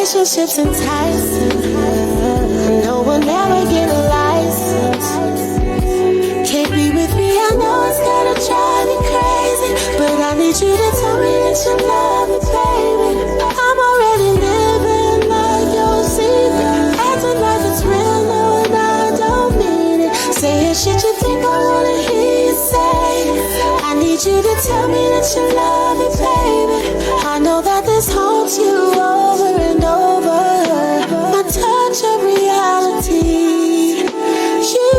relationships enticing. No one ever get a license. Can't be with me, I know it's gonna drive me crazy, but I need you to tell me that you love me, baby. I'm already living like your secret, acting like it's real, no, and I don't mean it. Saying shit you think I wanna hear you say. I need you to tell me that you love me, baby. I know that this haunts you over and over. My touch of reality. You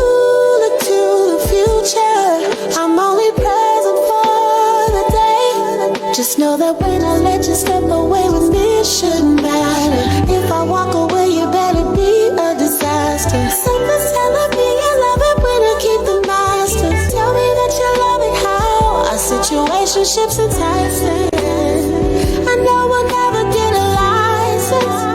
look to the future. I'm only present for the day. Just know that when I let you step away with me, it shouldn't matter. If I walk away, you better be a disaster. Something's telling me you love it when I keep the master. Tell me that you love it how our situationships enticing. I know I'll never get a license.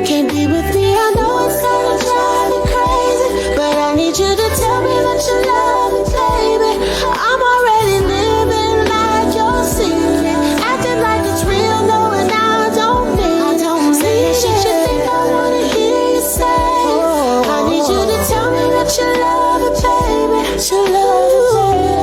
Can't be with me, I know it's gonna drive me crazy, but I need you to tell me that you love me, baby. I'm already living like your secret, acting like it's real, no, and I don't mean it. Say shit you think I wanna hear you say. I need you to tell me that you love me, baby. You love me, baby.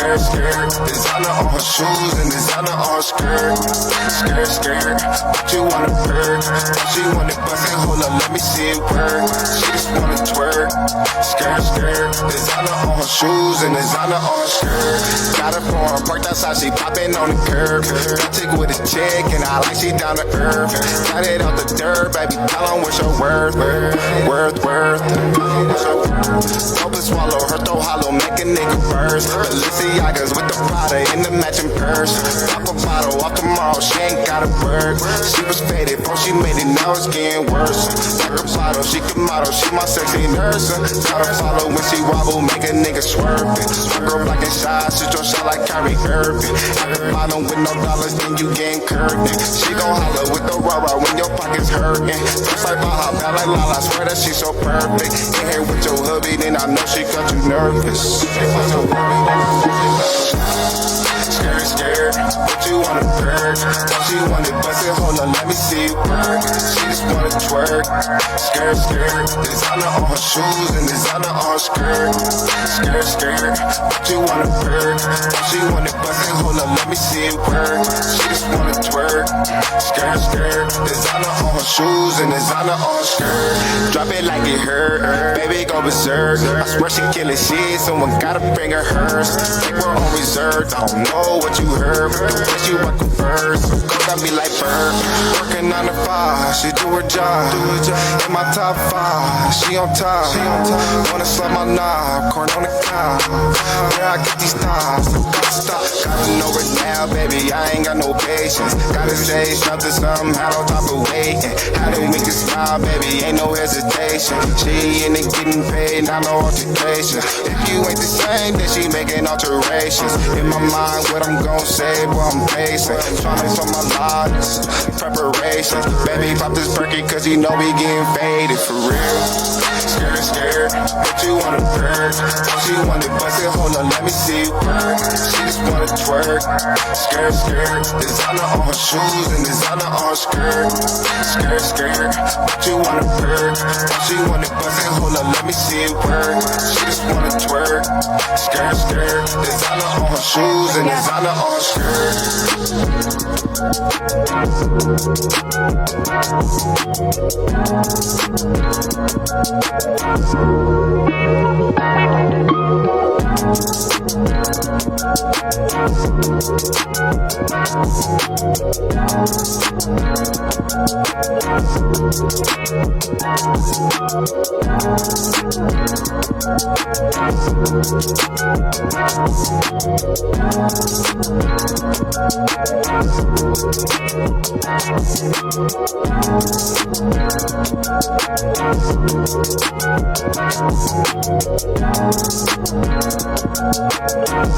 Designer on her shoes and designer on her skirt. Skirt, but you wanna perk. She wanna bust it, hold up, let me see it work. She just wanna twerk. Skirt, designer on her shoes and designer on her skirt. Got her for her parked outside, she poppin' on the curb. I take with a chick and I like she down to earth. Got it out the dirt, baby, tell 'em what's your worth. Worth. Hope to swallow her throat hollow, make a nigga burst. Balenciagas with the Prada in the matching purse. Pop a bottle off tomorrow, she ain't got a bird. She was faded before she made it, now it's getting worse. Like a bottle, she can model, she my sexy nurse. Gotta follow when she wobble, make a nigga swerve. My girl black and shy, shoot your shot like Kyrie Irving. At the bottom with no dollars, then you getting curved. She gon' holler with the rah-rah when your pockets hurting. First like Baja, bad like Lala, swear that she so perfect. In here with your hubby, then I know she got you nervous. Scared, but you wanna perk. She wanna bust it, hold on, let me see it work. She just wanna twerk. Scared, designer on her shoes and designer on her skirt. Scared, but you wanna perk. She wanna bust it, hold on, let me see it work. She just wanna twerk. Scared, designer on her shoes and designer on her skirt. Drop it like it hurt, baby go berserk. I swear she killing shit, someone gotta bring her hers. Take her on reserve, I don't know what you heard, but the way she rockin' first, got me like bird. Working 9 to 5, she do her job. In my top 5, she on top. Wanna slap my knob, corn on the cob. Where I get these thighs, gotta stop. Gotta know it now, baby, I ain't got no patience. Gotta say something somehow on top of waiting. How to make it smile, baby, ain't no hesitation. She in it getting paid, not no altercation. If you ain't the same, then she making alterations. In my mind, what I'm gon' say, boy, I'm pacing. Tryna for my lives, preparations. Baby, pop this perky, cause you know we getting faded for real. Scared, but you wanna perk. She wanna bust it, hold on, let me see it work. She just wanna twerk. Scared, designer on her shoes and designer on her skirt. Skirt, skirt, but you wanna perk. She wanna bust it, hold up, let me see it work. She just wanna twerk. Skirt, skirt, designer on her shoes and designer on her skirt.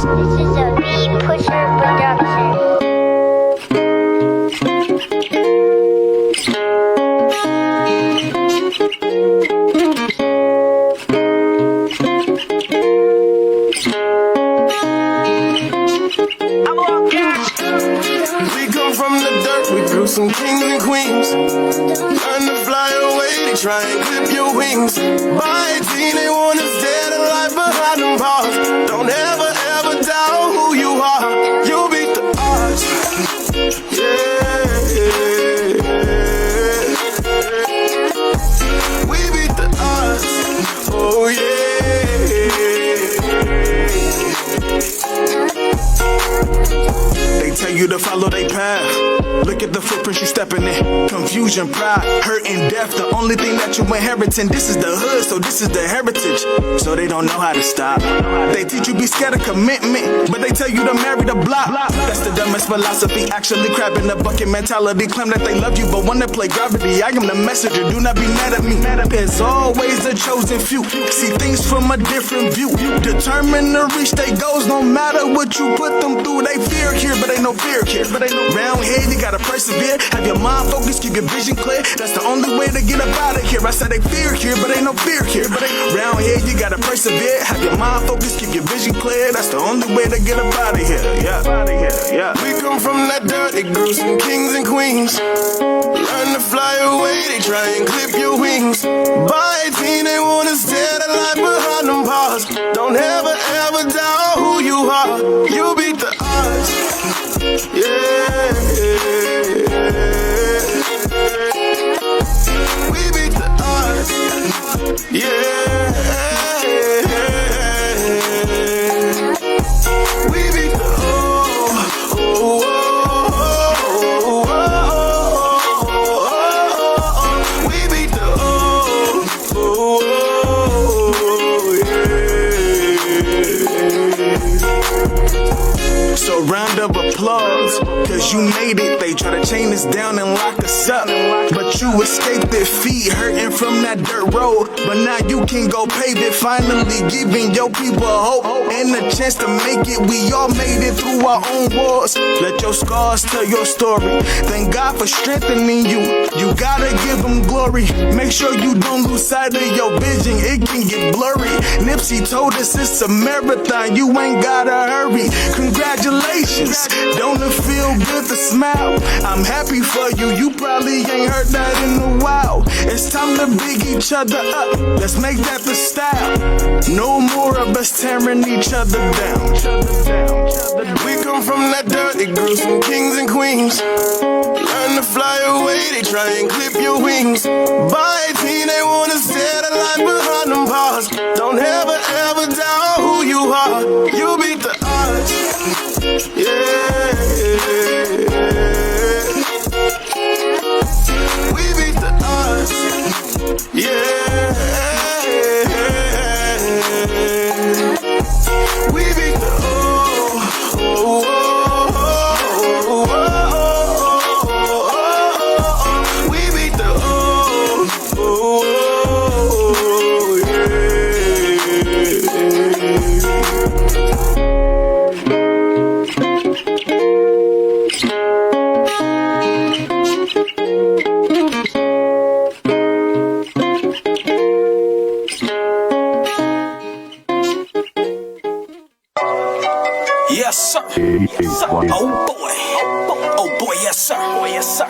This is a beat pusher production. We come from the dirt, we grew some kings and queens. Learn to fly away, they try and clip your wings. By 18, they want us dead alive behind them bars. Don't ever, ever doubt who you are. You beat the odds. Yeah. We beat the odds. Oh, yeah. They tell you to follow their path. Look at the footprints you stepping in. Confusion, pride, hurt, and death. The only thing that you inheriting. This is the hood, so this is the heritage. So they don't know how to stop. They teach you be scared of commitment, but they tell you to marry the block. That's the dumbest philosophy. Actually, crab in the bucket mentality. Claim that they love you, but when they play gravity, I am the messenger. Do not be mad at me. There's always the chosen few. See things from a different view. Determined to reach their goals, no matter what you put them through. They fear here, but ain't no fear here. Round here, you gotta persevere. Have your mind focused, keep your vision clear. That's the only way to get up out of here. I said they fear here, but ain't no fear here. Round here, you gotta persevere. Have your mind focused, keep your vision clear. That's the only way to get up out of here. Yeah. We come from that dirt, they grew some kings and queens. Learn to fly away, they try and clip your wings. By 18, they want us dead alive behind them bars. Don't ever, ever doubt who you are. You beat the odds. Yeah. We beat the odds. Yeah. We beat the we beat the So round of applause, cause you made it. They try to chain us down and lock us up, but you escaped their feet, hurting from that dirt road. But now you can go pave it, finally giving your people hope and a chance to make it. We all made it through our own wars. Let your scars tell your story. Thank God for strengthening you. You gotta give him glory. Make sure you don't lose sight of your vision, it can get blurry. Nipsey told us it's a marathon, you ain't gotta hurry. Congratulations, don't it feel good to smile? I'm happy for you, you probably ain't heard that in a while. It's time to big each other up, let's make that the style. No more of us tearing each other down. We come from that dirt, they grew some kings and queens. Learn to fly away, they try and clip your wings. By 18, they want us dead alive behind them bars. Don't ever, ever doubt who you are. You beat the odds. Yeah. We beat the odds. Yeah. We beat the we beat the Yes, sir. Oh boy. Oh Boy, yes sir, boy, yes sir.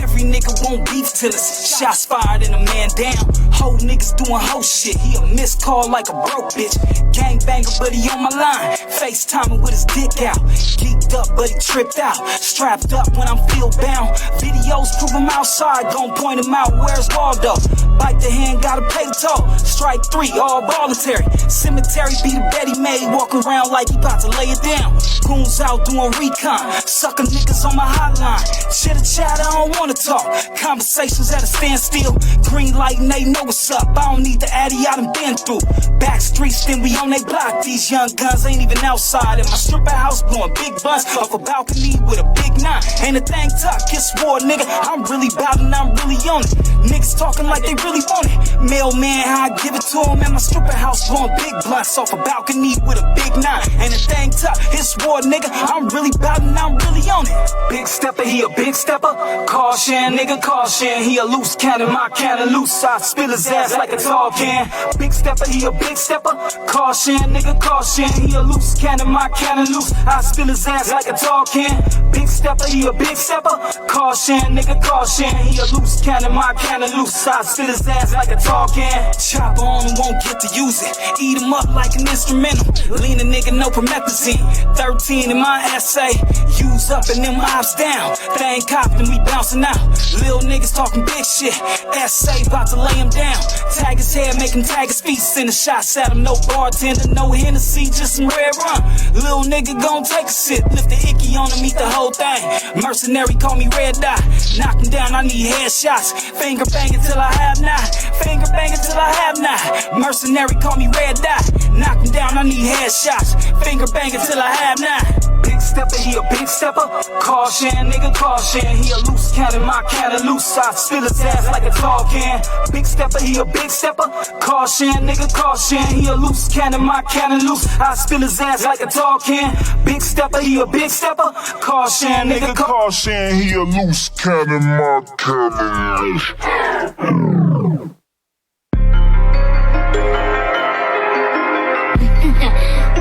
Every nigga want beef till it's shots fired and a man down. Whole niggas doing whole shit. He a missed call like a broke bitch. Gangbanger, but he on my line. FaceTiming with his dick out. Geeked up, but he tripped out. Strapped up when I'm field bound. Videos prove him outside. Gon' point him out. Where's Waldo? Bite the hand, gotta pay the toll. Strike 3, all voluntary. Cemetery be the Betty Maid. Walking around like he about to lay it down. Goons out doing recon. Sucking niggas on my hotline. Chitter chatter, I don't wanna talk. Conversations at a standstill. Green light and they know what's up. I don't need the addy I done been through. Back streets, then we on they block. These young guns ain't even outside. In my stripper house blowing big buns off a balcony with a big 9. Ain't a thing tuck, it's war, nigga. I'm really bout it and I'm really on it. Niggas talking like they really want it. Mailman, how I give it to him. In my stripper house blowing big blunts off a balcony with a big 9. Ain't a thing tuck, it's war, nigga. I'm really bout it and I'm really on it. Big stepper, he a big stepper. Caution, nigga, caution. He a loose cannon, my cannon loose. I spill his ass like a tall can. Big stepper, he a big stepper. Caution, nigga, caution. He a loose cannon, my cannon loose. I spill his ass like a tall can. Big stepper, he a big stepper. Caution, nigga, caution. He a loose cannon, my cannon loose. I spill his ass like a tall can. Chopper on him, won't get to use it. Eat him up like an instrumental. Lean a nigga, no promethazine. 13 in my essay. Use up and them ops down. They ain't copped and we bouncing out. Lil niggas talking big shit. Essay about to lay him down. Tag his head, make him tag his feet. Send the shots at him, no bartender, no Hennessy, just some red rum. Lil nigga gon' take a sip. Lift the icky on him, eat the whole thing. Mercenary, call me red dot. Knock him down, I need headshots. Finger banging till I have not. Finger banging till I have not. Mercenary, call me red dot. Knock him down, I need headshots. Finger banging till I have not. Big stepper, he a big stepper. Caution, nigga, caution. He a loose cannon, my cannon loose. I spill his ass like a tall can. Big stepper, he a big stepper. Caution, nigga, caution. He a loose cannon, my cannon loose. I spill his ass like a tall can. Big stepper, he a big stepper. Caution, nigga, Caution, he a loose cannon, my cannon loose.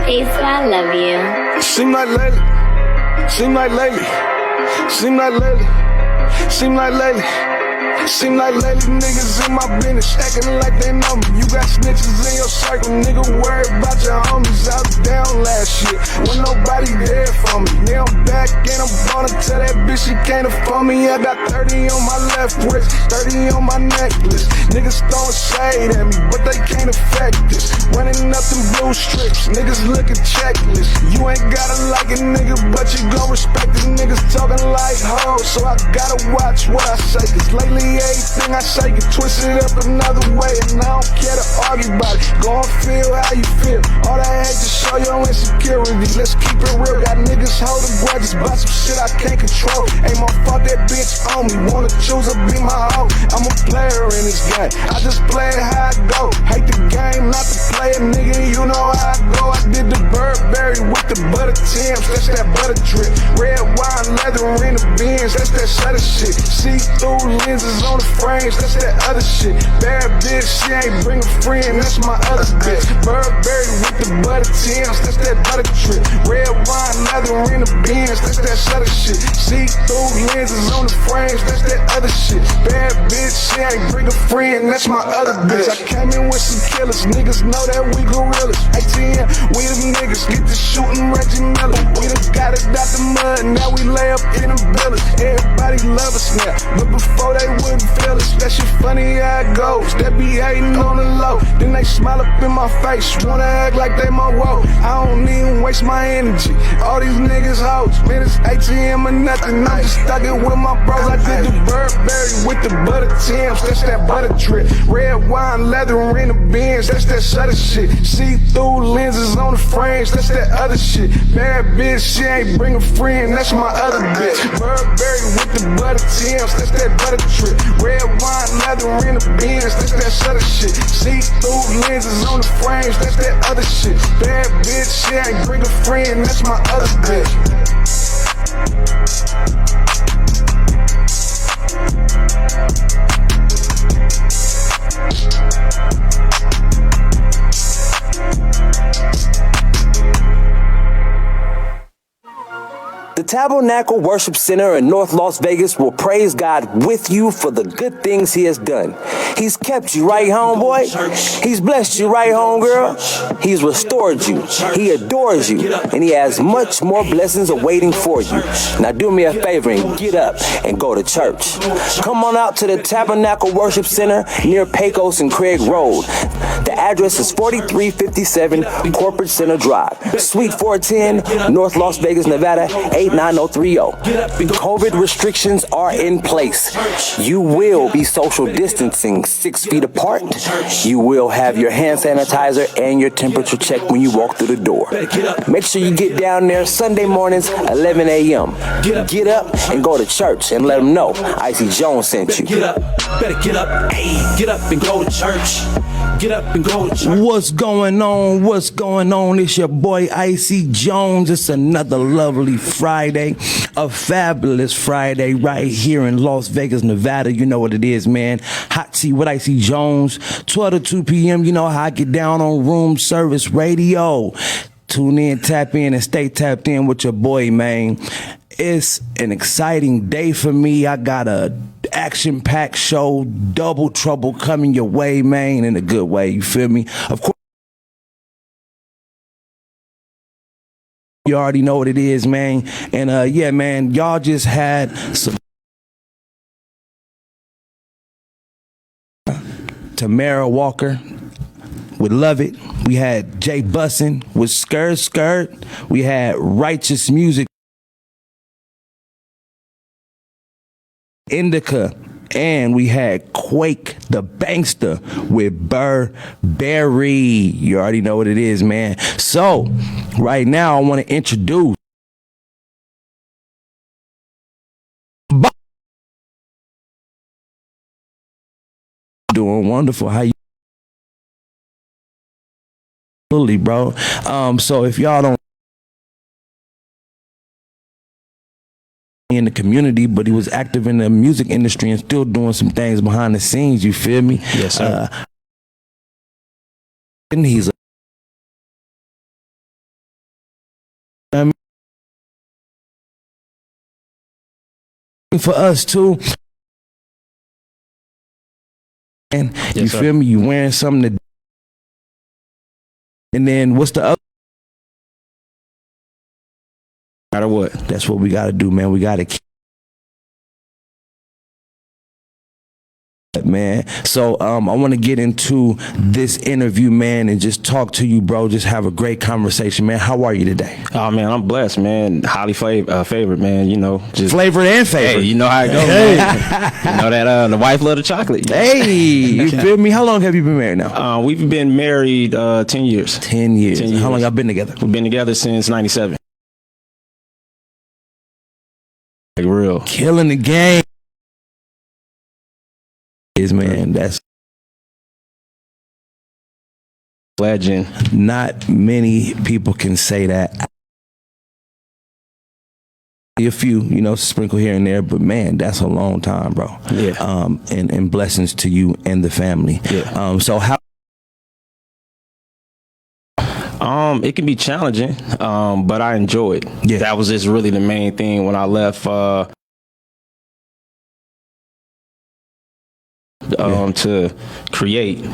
Peace, I love you. Seem like lately, seem like lately, seem like lately, seem like lately. Seem like lately niggas in my business acting like they know me. You got snitches in your circle, nigga, worry about your homies. I was down last year when nobody there for me. Now I'm back and I'm gonna tell that bitch she can't afford me. I got 30 on my left wrist, 30 on my necklace. Niggas throwing shade at me, but they can't affect this. Running up them blue strips, niggas looking checklist. You ain't gotta like a nigga, but you gon' respect this. Niggas talking like hoes, so I gotta watch what I say. Cause lately everything I say get twisted up another way, and I don't care to argue about it. Go and feel how you feel. All that hate to show your insecurity. Let's keep it real. Got niggas holding grudges about some shit I can't control. Ain't my fuck that bitch on me. Wanna choose or be my hoe. I'm a player in this game. I just play it how I go. Hate the game, not the player, nigga. You know how I go. I did the Burberry with the butter Timbs. That's that butter drip. Red wine, leather in the bins. That's that shutter shit. See-through lenses on the frames, that's that other shit. Bad bitch, she ain't bring a friend, that's my other bitch. Burberry with the butter Timbs, that's that butter trip. Red wine, leather in the bins, that's that shutter shit. See-through lenses on the frames, that's that other shit. Bad bitch, she ain't bring a friend, that's my other bitch. I came in with some killers, niggas know that we gorillas. ATM, we them niggas, get to shooting Reggie Miller. We done got it out the mud, now we lay up in the village. Everybody love us now, but before they wouldn't feel it. That shit funny how it goes. They be hating on the low, then they smile up in my face, wanna act like they my woe. I don't even waste my energy. All these niggas hoes, man, it's ATM or nothing. I'm just stuck it with my bros. I did the Burberry with the butter Timbs, that's that butter trip. Red wine, leather in the bins, that's that shutter shit. See-through lenses on the frames, that's that other shit. Bad bitch, she ain't bring a friend, that's my other bitch. Burberry with the butter Timbs, that's that butter trip. Red wine, leather in the bins, that's that shutter shit. See-through lenses on the frames, that's that other shit. Bad bitch, she ain't bring a friend, that's my other bitch. The Tabernacle Worship Center in North Las Vegas will praise God with you for the good things He has done. He's kept you, right, homeboy? He's blessed you, right, homegirl? He's restored you. He adores you. And He has much more blessings awaiting for you. Now do me a favor and get up and go to church. Come on out to the Tabernacle Worship Center near Pecos and Craig Road. The address is 4357 Corporate Center Drive, Suite 410, North Las Vegas, Nevada, 89030. COVID restrictions are in place. You will be social distancing 6 feet apart. You will have your hand sanitizer and your temperature check when you walk through the door. Make sure you get down there Sunday mornings, 11 a.m. Get up and go to church and let them know IC Jonez sent you. Get up, better get up, hey, get up and go to church. Get up and go to church. What's going on? What's going on? It's your boy IC Jonez. It's another lovely Friday, a fabulous Friday right here in Las Vegas, Nevada. You know what it is, man. Hot Tea with IC Jonez, 12 to 2 p.m. You know how I get down on Room Service Radio. Tune in, tap in, and stay tapped in with your boy, man. It's an exciting day for me. I got a action-packed show, double trouble coming your way, man, in a good way. You feel me? Of course, you already know what it is, man. And yeah, man, y'all just had some Tamara Walker with Love It. We had Jay Bussin with Skirt. We had Righteous Music, Indica, and we had Quake the Bankster with Burberry. You already know what it is, man. So right now I want to introduce doing wonderful. How you, bro? So if y'all don't in the community, but he was active in the music industry and still doing some things behind the scenes. You feel me? Yes, sir. And he's for us too. And yes, you sir. feel me? You wearing something to, and then what's the other? No matter what, that's what we got to do, man. We got to keep, man. So I want to get into this interview, man, and just talk to you, bro. Just have a great conversation, man. How are you today? Oh man, I'm blessed, man. Highly favored, man. You know, just Flavored and favored. Hey, you know how it goes. Hey. Man. You know that the wife love the chocolate. Hey, you feel me? How long have you been married now? We've been married 10 years. 10 years. 10 years. How long y'all been together? We've been together since '97. Like real. Killing the game. Is man, that's Legend. not many people can say that. A few, you know, sprinkle here and there, but man, that's a long time, bro. Yeah. And blessings to you and the family. Yeah. So how? It can be challenging, but I enjoy it. Yeah. That was just really the main thing when I left. To create.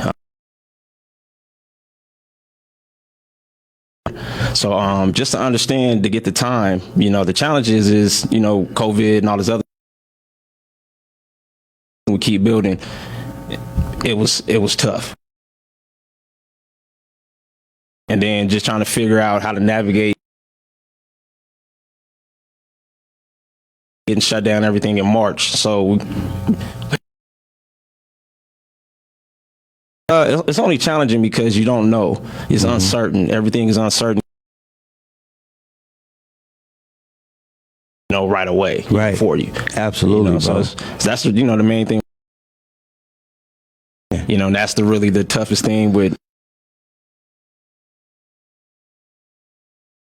So just to understand, to get the time, you know, the challenges is, you know, COVID and all this other. We keep building. It was tough. And then just trying to figure out how to navigate getting shut down everything in March. So it's only challenging because you don't know. It's uncertain. Everything is uncertain. You know, right away, for you. Absolutely, you know, bro. so that's the main thing. You know, and that's really the toughest thing with.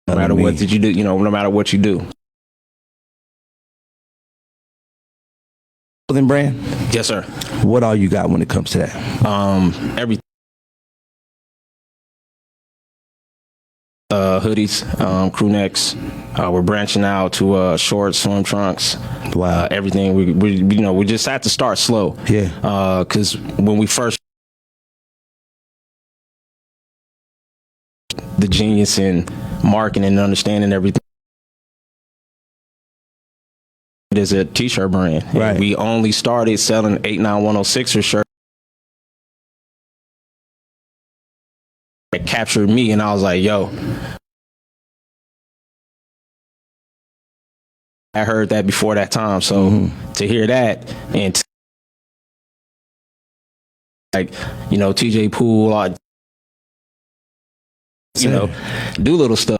No matter what did you do, you know, no matter what you do. Clothing brand? Yes, sir. What all you got when it comes to that? Everything. hoodies, crew necks. We're branching out to shorts, swim trunks. Wow. Everything. We just had to start slow. Yeah. Because when we first, the genius in marketing and understanding everything. It is a t-shirt brand. Right. And we only started selling 89106er shirts. It captured me, and I was like, yo. I heard that before that time, so to hear that and TJ Poole, do little stuff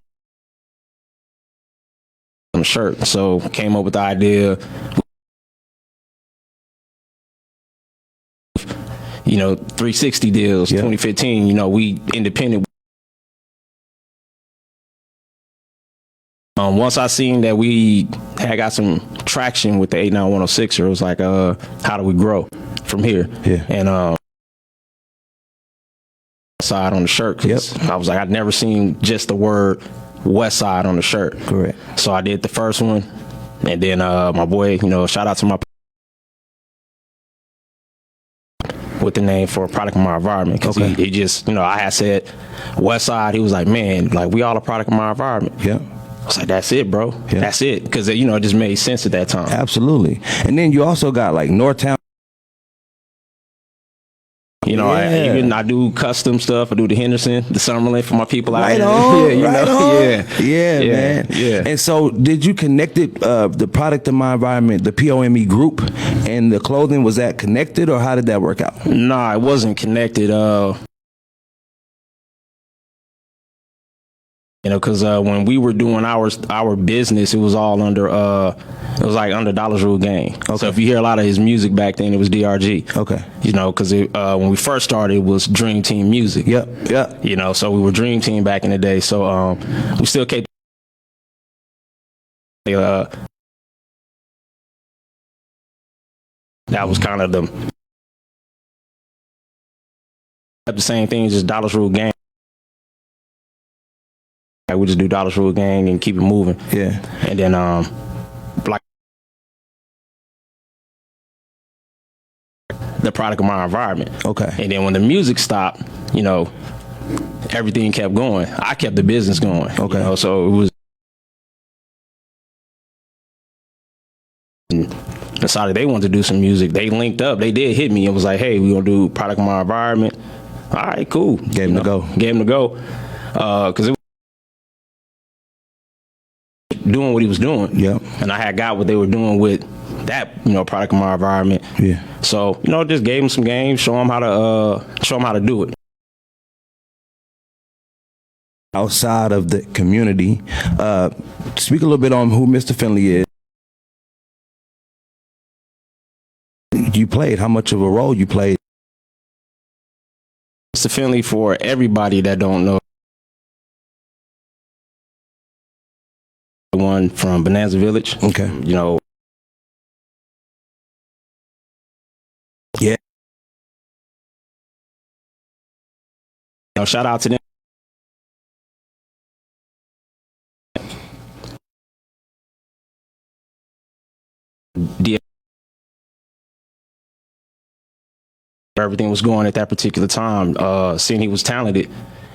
on the shirt. So came up with the idea, 360 deals, 2015, we independent. Once I seen that we had got some traction with the 89106er, it was like, how do we grow from here? Yeah. And side on the shirt, because I was like, I'd never seen just the word West Side on the shirt. Correct. So I did the first one, and then my boy, shout out to my with the name for a product of my environment, because he just, I had said West Side. He was like, man, like we all a product of my environment. Yeah. I was like, that's it, bro. Yeah. That's it, because it just made sense at that time. Absolutely. And then you also got like Northtown. I do custom stuff. I do the Henderson, the Summerlin for my people out Right here. on. Yeah, Man. Yeah. And so did you connect it, the product of my environment, the POME group, and the clothing, was that connected, or how did that work out? Nah, it wasn't connected. Because when we were doing our business, it was all under under Dollars Rule Gang. Okay. So if you hear a lot of his music back then, it was DRG. Okay. Because when we first started, it was Dream Team Music. Yep. So we were Dream Team back in the day. So we still kept that was kind of the same thing, just Dollars Rule Gang. We just do Dollars Rule Gang and keep it moving. Yeah. And then the product of my environment. Okay. And then when the music stopped, everything kept going. I kept the business going. Okay. So it was decided they wanted to do some music. They linked up. They did hit me and was like, hey, we're gonna do product of my environment. All right, cool. Gave him to go. Gave him to go. Because it doing what he was doing. Yeah. And I had got what they were doing with that, product of my environment. Yeah. So, just gave him some games, show him how to do it. Outside of the community, speak a little bit on who Mr. Finley is. You played, how much of a role you played? Mr. Finley, for everybody that don't know, the one from Bonanza Village. Okay. Yeah. Shout out to them. Everything was going at that particular time, seeing he was talented.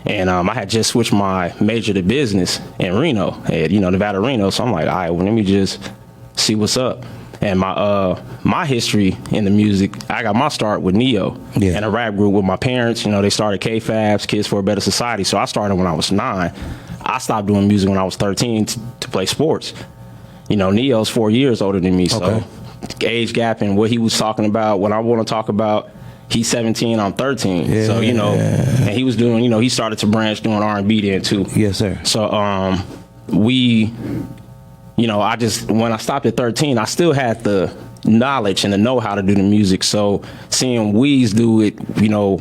And I had just switched my major to business in Reno, at Nevada, Reno. So I'm like, all right, well, let me just see what's up. And my history in the music, I got my start with Neo and a rap group with my parents. They started K-Fabs, Kids for a Better Society. So I started when I was 9. I stopped doing music when I was 13 to play sports. Neo's 4 years older than me, so age gap and what he was talking about, what I want to talk about. He's 17, I'm 13. Yeah. So, and he was doing, he started to branch doing R&B then too. Yes, sir. So, when I stopped at 13, I still had the knowledge and the know-how to do the music. So seeing Weez do it,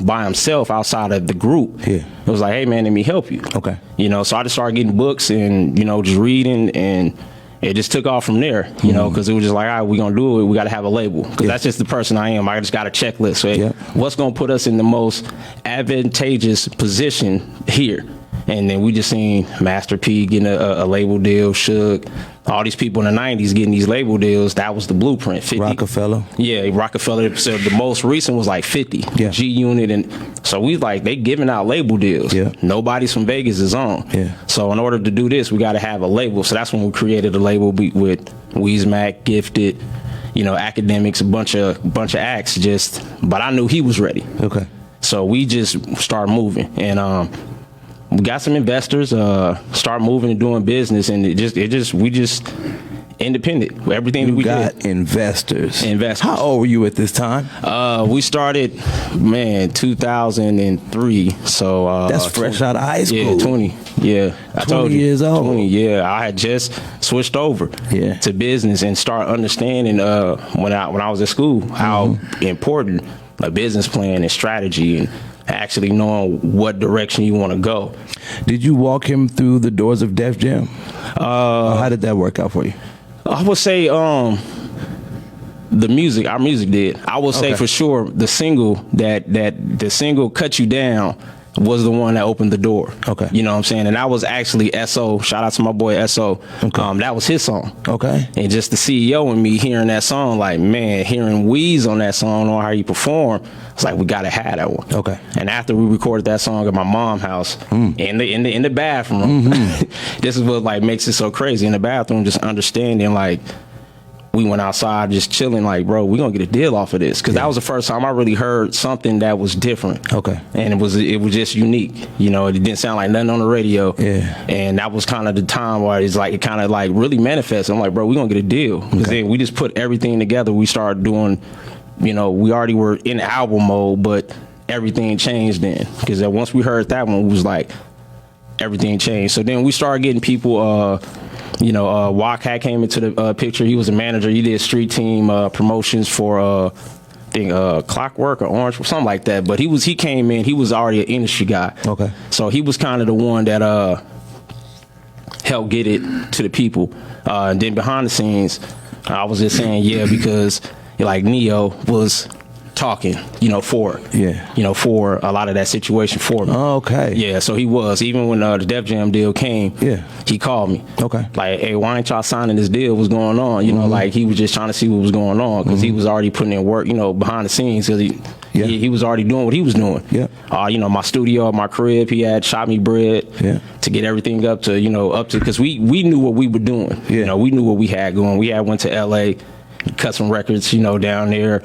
by himself outside of the group, it was like, hey man, let me help you. Okay. So I just started getting books and, just reading, and it just took off from there, because it was just like, all right, we're going to do it. We got to have a label, because that's just the person I am. I just got a checklist. So what's going to put us in the most advantageous position here? And then we just seen Master P getting a label deal, Suge. All these people in the 90s getting these label deals. That was the blueprint. 50. Rockefeller. Yeah, Rockefeller. So the most recent was like 50. Yeah. G Unit. And so we like, they giving out label deals. Yeah. Nobody's from Vegas is on. Yeah. So in order to do this, we got to have a label. So that's when we created a label with Weezmack, Gifted, you know, Academics, a bunch of acts. But I knew he was ready. Okay. So we just started moving, and we got some investors, start moving and doing business, and we just independent. Everything that we got did. investors. Investors. How old were you at this time? We started, 2003. So That's fresh out of high school. Yeah, 20. Yeah, I 20 told you. years old. 20. Yeah, I had just switched over to business and start understanding when I was at school how important a business plan and strategy and actually knowing what direction you want to go. Did you walk him through the doors of Def Jam? How did that work out for you? I would say our music did. I would say for sure the single the single Cut You Down was the one that opened the door. Okay. You know what I'm saying? And that was actually S.O. Shout out to my boy S.O. Okay. That was his song. Okay. And just the CEO and me hearing that song, like, man, hearing Weez on that song or how he performed, it's like, we gotta have that one. Okay. And after we recorded that song at my mom's house, in the bathroom, this is what like makes it so crazy. In the bathroom, just understanding like, we went outside just chilling like, bro, we're gonna get a deal off of this. Cause that was the first time I really heard something that was different. Okay. And it was just unique. You know, it didn't sound like nothing on the radio. Yeah. And that was kind of the time where it's like, it kind of like really manifested. I'm like, bro, we're gonna get a deal. Cause then we just put everything together. We started doing, you know, we already were in album mode, but everything changed then. Cause once we heard that one, it was like, everything changed. So then we started getting people, Wak had came into the picture. He was a manager. He did street team promotions for I think Clockwork or Orange or something like that. But he came in. He was already an industry guy. Okay. So he was kind of the one that helped get it to the people. And then behind the scenes, I was just saying because like Neo was talking, for a lot of that situation for me. Oh, okay. Yeah, so he was. Even when the Def Jam deal came, he called me. Okay. Like, hey, why ain't y'all signing this deal? What's going on? Like he was just trying to see what was going on because he was already putting in work, behind the scenes because he was already doing what he was doing. Yeah. My studio, my crib, he had shot me bread to get everything up to because we knew what we were doing. Yeah. We knew what we had going. We had went to LA, cut some records, down there.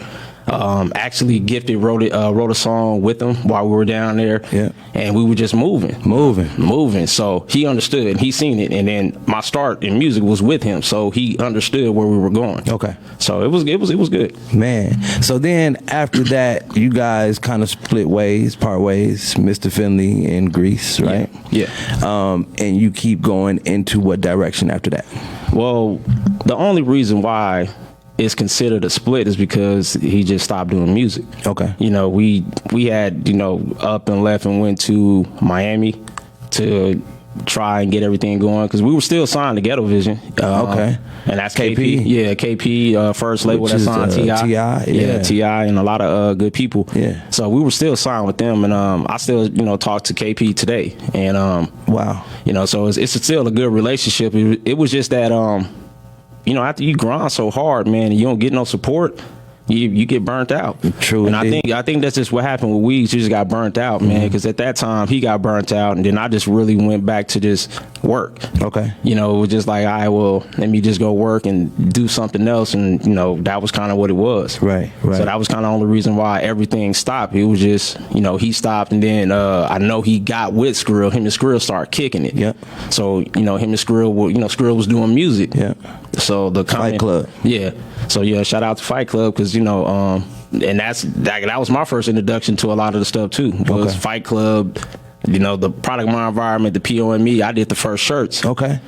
Actually Gifted wrote a song with him while we were down there. Yeah. And we were just moving. So he understood, he seen it. And then my start in music was with him. So he understood where we were going. Okay. So it was good. Man. So then after that, you guys kind of split ways, part ways, Mr. Finley and Grease, right? Yeah. And you keep going into what direction after that? Well, the only reason why it's considered a split is because he just stopped doing music. Okay. We had, up and left and went to Miami to try and get everything going because we were still signed to Ghetto Vision. Okay. And that's KP. Yeah, KP, first label that signed T.I. Yeah, T.I. and a lot of good people. Yeah. So we were still signed with them, and I still, talk to KP today. And wow. So it's still a good relationship. It was just that after you grind so hard, man, and you don't get no support, you get burnt out. True. And I think that's just what happened with Weez. He just got burnt out, man, because at that time he got burnt out, and then I just really went back to just work. Okay. It was just like, all right, well, let me just go work and do something else, and that was kind of what it was. Right. So that was kind of the only reason why everything stopped. It was just, he stopped, and then I know he got with Skrill. Him and Skrill started kicking it. Yep. So him and Skrill were, Skrill was doing music. Yeah. So the Fight Club. Yeah. So shout out to Fight Club because and that was my first introduction to a lot of the stuff too. Was Fight Club. The product My Environment, the POME, I did the first shirts. Okay.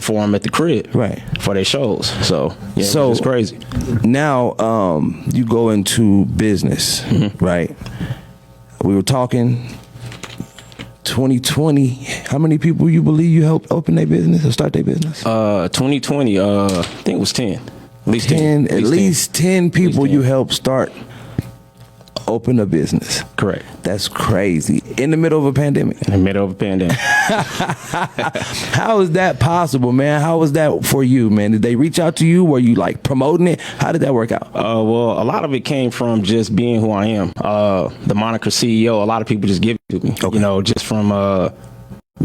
For them at the crib. Right. For their shows. So it's crazy. Now you go into business, right? We were talking 2020, how many people you believe you helped open their business or start their business? 2020, I think it was 10. At least 10. At least 10 people you helped start open a business. Correct. That's crazy. In the middle of a pandemic. In the middle of a pandemic. How is that possible, man? How was that for you, man? Did they reach out to you? Were you like promoting it? How did that work out? Well, a lot of it came from just being who I am. The moniker CEO, a lot of people just give it to me. Okay. You know, just from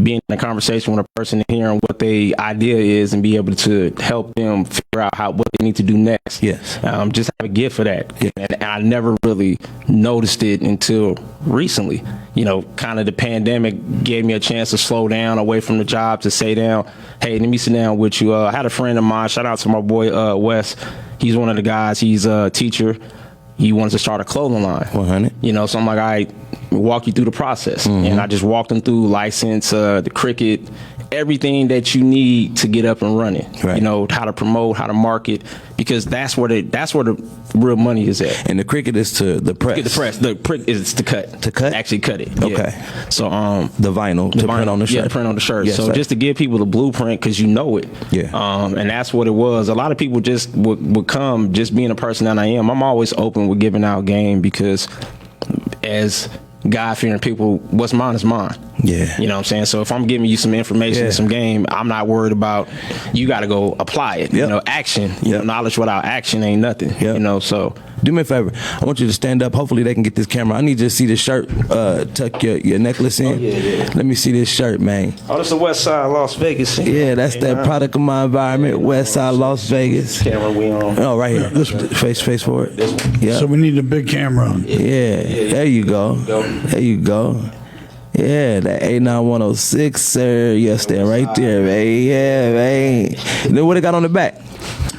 being in a conversation with a person and hearing what their idea is and be able to help them figure out what they need to do next. Yes. Just have a gift for that. Yeah. And I never really noticed it until recently. You know, kind of the pandemic gave me a chance to slow down away from the job, to say down, hey, let me sit down with you. I had a friend of mine, shout out to my boy Wes. He's one of the guys, he's a teacher. He wanted to start a clothing line. 100. You know, so I'm like, all right, walk you through the process. And I just walked them through license, the cricket, everything that you need to get up and running. Right. You know, how to promote, how to market, because that's where the real money is at. And the cricket is to the press. Get the press. The prick is to cut. To cut? Actually cut it. Okay. Yeah. So the vinyl to print on the shirt. Yeah, to print on the shirt. Yes, so sir. just to give people the blueprint, because you know it. Yeah. And that's what it was. A lot of people just would come, just being a person that I am. I'm always open with giving out game, because as God-fearing people, what's mine is mine. Yeah. You know what I'm saying? So if I'm giving you some information and some game, I'm not worried about, you got to go apply it. Yep. You know, action. You know, knowledge without action ain't nothing. Yep. You know, so. Do me a favor. I want you to stand up. Hopefully they can get this camera. I need you to see this shirt. Tuck your necklace in. Oh, yeah. Let me see this shirt, man. Oh, that's the West Side Las Vegas. Yeah, that's that product of my environment, West Side Las Vegas. Camera we on. Oh, right here. Face forward. This one. Yeah. So we need a big camera on. Yeah. There you go. There you go. Yeah, that 89106, sir. Yes, there, right there, man. Yeah, man. Then what it got on the back?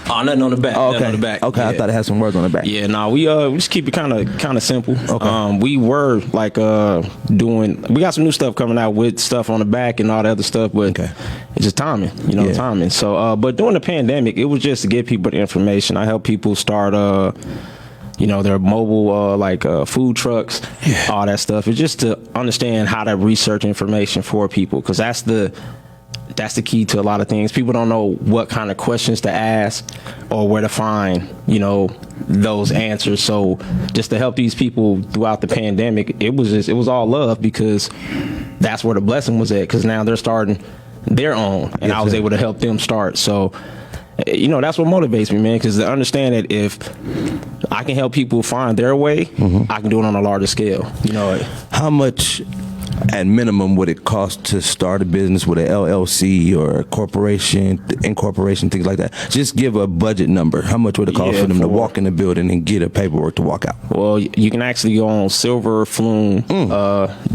Oh, nothing on the back. Oh, okay. Nothing on the back. Okay, Yeah. I thought it had some words on the back. Yeah, no, we just keep it kind of simple. Okay. We were like we got some new stuff coming out with stuff on the back and all the other stuff, but Okay. it's just timing, you know, Yeah. timing. So, but during the pandemic, it was just to give people the information. I help people start, you know, their mobile food trucks, all that stuff. It's just to understand how to research information for people, because that's the key to a lot of things. People don't know what kind of questions to ask or where to find, you know, those answers. So just to help these people throughout the pandemic, it was all love, because that's where the blessing was at, because now they're starting their own, and I was able to help them start. So, you know, that's what motivates me, man, because to understand that if I can help people find their way, I can do it on a larger scale. You know, How much at minimum would it cost to start a business with an LLC or a corporation, incorporation, things like that? Just give a budget number. How much would it cost for them to walk in the building and get a paperwork to walk out? Well, you can actually go on silverflume,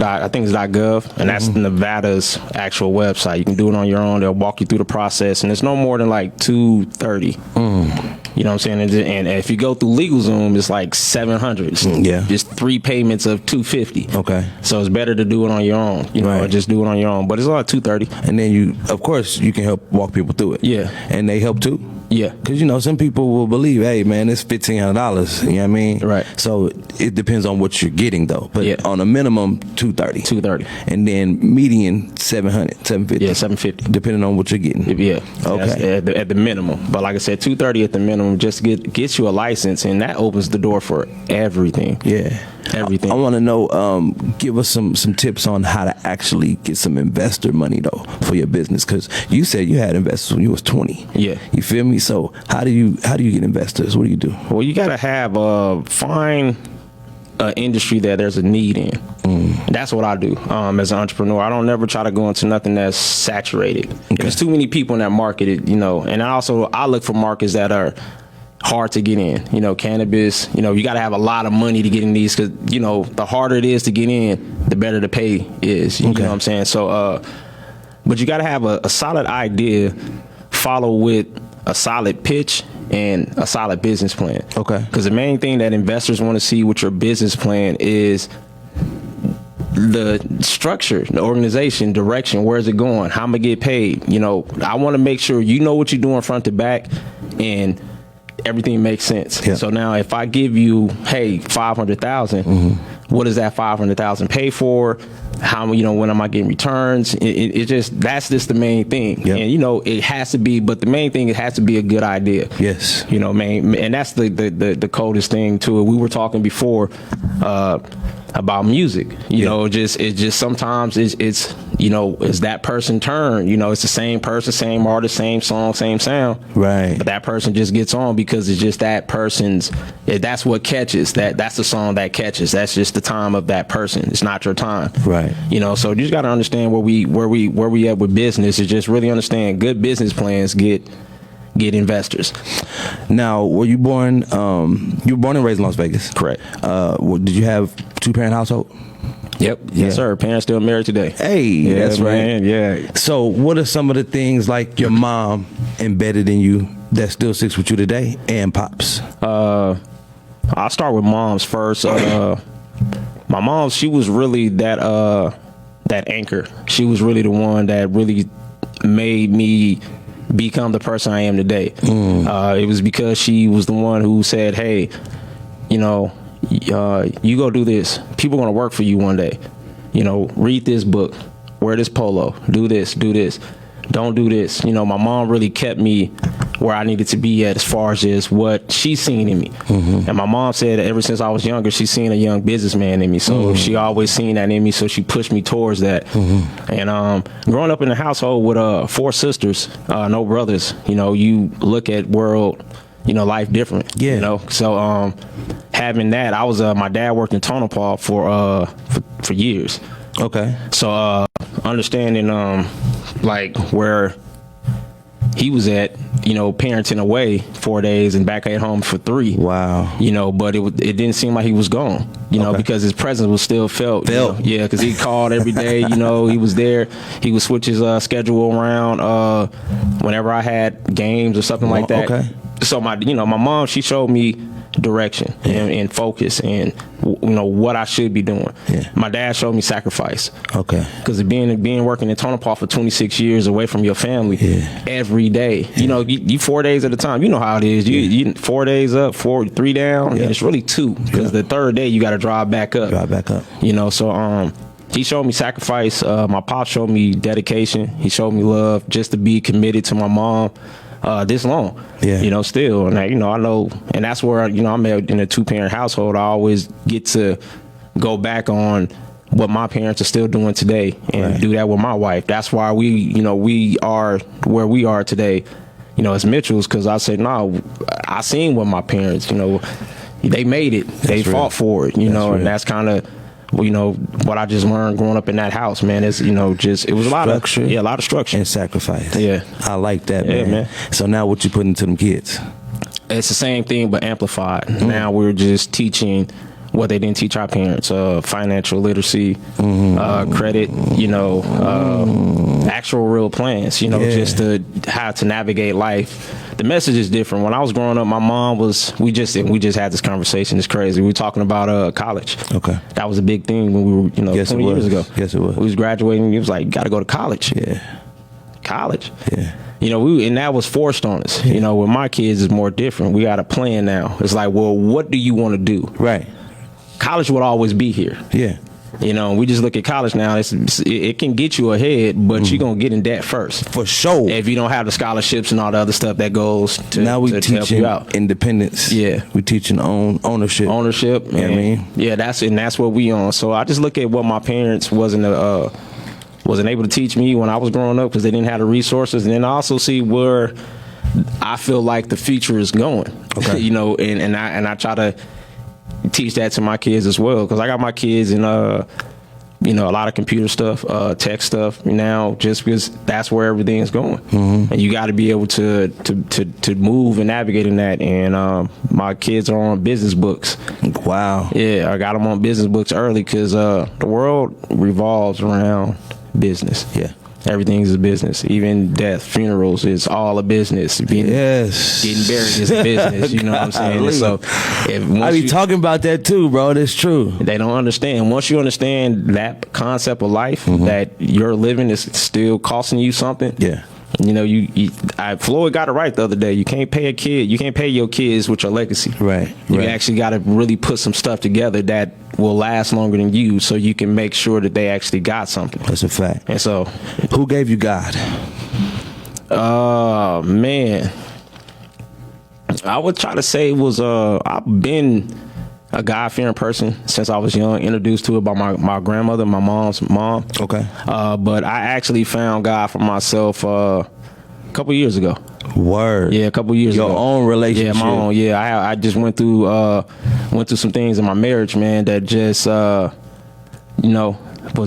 I think it's .gov, and that's Nevada's actual website. You can do it on your own. They'll walk you through the process, and it's no more than like $230. You know what I'm saying? And if you go through LegalZoom, it's like $700. So just 3 payments of $250. Okay. So it's better to do it on your own. You know, or just do it on your own. But it's all $230. And then you, of course, you can help walk people through it. Yeah. And they help too. Yeah. Because, you know, some people will believe, hey, man, it's $1,500. You know what I mean? Right. So it depends on what you're getting, though. But on a minimum, $230. $230. And then median, $700, $750. Yeah, $750. Depending on what you're getting. Yeah. Okay. That's at the minimum. But like I said, $230 at the minimum just gets you a license, and that opens the door for everything. Yeah. Everything. I want to know, give us some tips on how to actually get some investor money, though, for your business. Because you said you had investors when you was 20. Yeah. You feel me? So how do you get investors? What do you do? Well, you got to have find an industry that there's a need in. That's what I do as an entrepreneur. I don't never try to go into nothing that's saturated. If there's too many people in that market, you know. And I look for markets that are hard to get in. You know, cannabis, you know, you got to have a lot of money to get in these, because, you know, the harder it is to get in, the better the pay is. You know what I'm saying? So, but you got to have a solid idea, follow with a solid pitch and a solid business plan. Okay. Because the main thing that investors want to see with your business plan is the structure, the organization, direction, where's it going, how I'm gonna get paid. You know, I want to make sure you know what you're doing front to back, and everything makes sense. Yeah. So now if I give you, hey, $500,000, what does that $500,000 pay for? how, when am I getting returns? It just, that's just the main thing. Yep. And, it has to be, but the main thing, it has to be a good idea. Yes. Man, and that's the coldest thing to it. We were talking before, about music, it's just sometimes it's that person turn, it's the same person, same artist, same song, same sound. Right. But that person just gets on because it's just that person's, that's what catches, that's the song that catches. That's just the time of that person. It's not your time. Right. So you just got to understand where we at with business. Is just really understand good business plans get investors. Now, were you born? You were born and raised in Las Vegas. Correct. Did you have 2-parent household? Yep. Yeah. Yes, sir. Parents still married today. Hey, yeah, that's man. right. Yeah. So, what are some of the things like your mom embedded in you that still sticks with you today, and pops? I'll start with moms first. My mom, she was really that anchor. She was really the one that really made me become the person I am today. It was because she was the one who said, hey, you go do this. People are going to work for you one day. Read this book, wear this polo, do this, don't do this. My mom really kept me where I needed to be at as far as just what she's seen in me. And my mom said ever since I was younger, she's seen a young businessman in me. So she always seen that in me. So she pushed me towards that. And growing up in a household with 4 sisters, no brothers, you look at world, life different. Yeah. So having that, I was my dad worked in Tonopah for years. Okay. So understanding like where he was at, parenting away 4 days and back at home for 3. Wow. But it didn't seem like he was gone, Okay. because his presence was still felt. Yeah, because he called every day, he was there. He would switch his schedule around whenever I had games or something like that. Okay. So my mom, she showed me direction and focus and what I should be doing. Yeah. My dad showed me sacrifice. Okay. Because being working in Tonopah for 26 years away from your family every day, you 4 days at a time. You know how it is. You 4 days up, 3 down, and it's really 2 because the third day you got to drive back up. So he showed me sacrifice. My pop showed me dedication. He showed me love just to be committed to my mom. This long, still, and I know, and that's where I'm in a 2-parent household. I always get to go back on what my parents are still doing today and do that with my wife. That's why we are where we are today, as Mitchells, because I said, no, I seen what my parents, they made it, they fought for it, and that's kind of. What I just learned growing up in that house, man, is, it was a lot of structure and sacrifice. Yeah. I like that, man. Man. So now what you put into them kids? It's the same thing, but amplified. Now we're just teaching what they didn't teach our parents, financial literacy, credit, actual real plans, just how to navigate life. The message is different. When I was growing up, my mom we just had this conversation. It's crazy. We were talking about college. Okay. That was a big thing when we were, 20 years ago. Yes, it was. We was graduating. He was like, got to go to college. Yeah. College. Yeah. And that was forced on us. Yeah. With my kids, it's more different. We got a plan now. It's like, well, what do you want to do? Right. College would always be here. Yeah. We just look at college now. It can get you ahead, but you're going to get in debt first. For sure. If you don't have the scholarships and all the other stuff that goes to, now we to help you out. Independence. Yeah. We teaching ownership. Ownership. You know what I mean? Yeah, that's what we on. So I just look at what my parents wasn't able to teach me when I was growing up because they didn't have the resources. And then I also see where I feel like the future is going. Okay. And I try to teach that to my kids as well, because I got my kids in a lot of computer stuff, tech stuff now, just because that's where everything's going. And you got to be able to move and navigate in that. And my kids are on business books. Wow. Yeah, I got them on business books early because the world revolves around business. Yeah. Everything is a business. Even death, funerals is all a business. Getting buried is a business. You know what I'm saying? So I be talking about that too, bro. That's true. They don't understand. Once you understand that concept of life, that your living is still costing you something. Yeah. You know, Floyd got it right the other day. You can't pay your kids with your legacy. Right. You actually got to really put some stuff together that will last longer than you, so you can make sure that they actually got something. That's a fact. And so, who gave you God? Man, I would try to say it was I've been a God-fearing person since I was young, introduced to it by my grandmother, my mom's mom. Okay. But I actually found God for myself a couple years ago. Word. Yeah, a couple years ago. Your own relationship. Yeah, my own. Yeah, I just went through some things in my marriage, man, that just was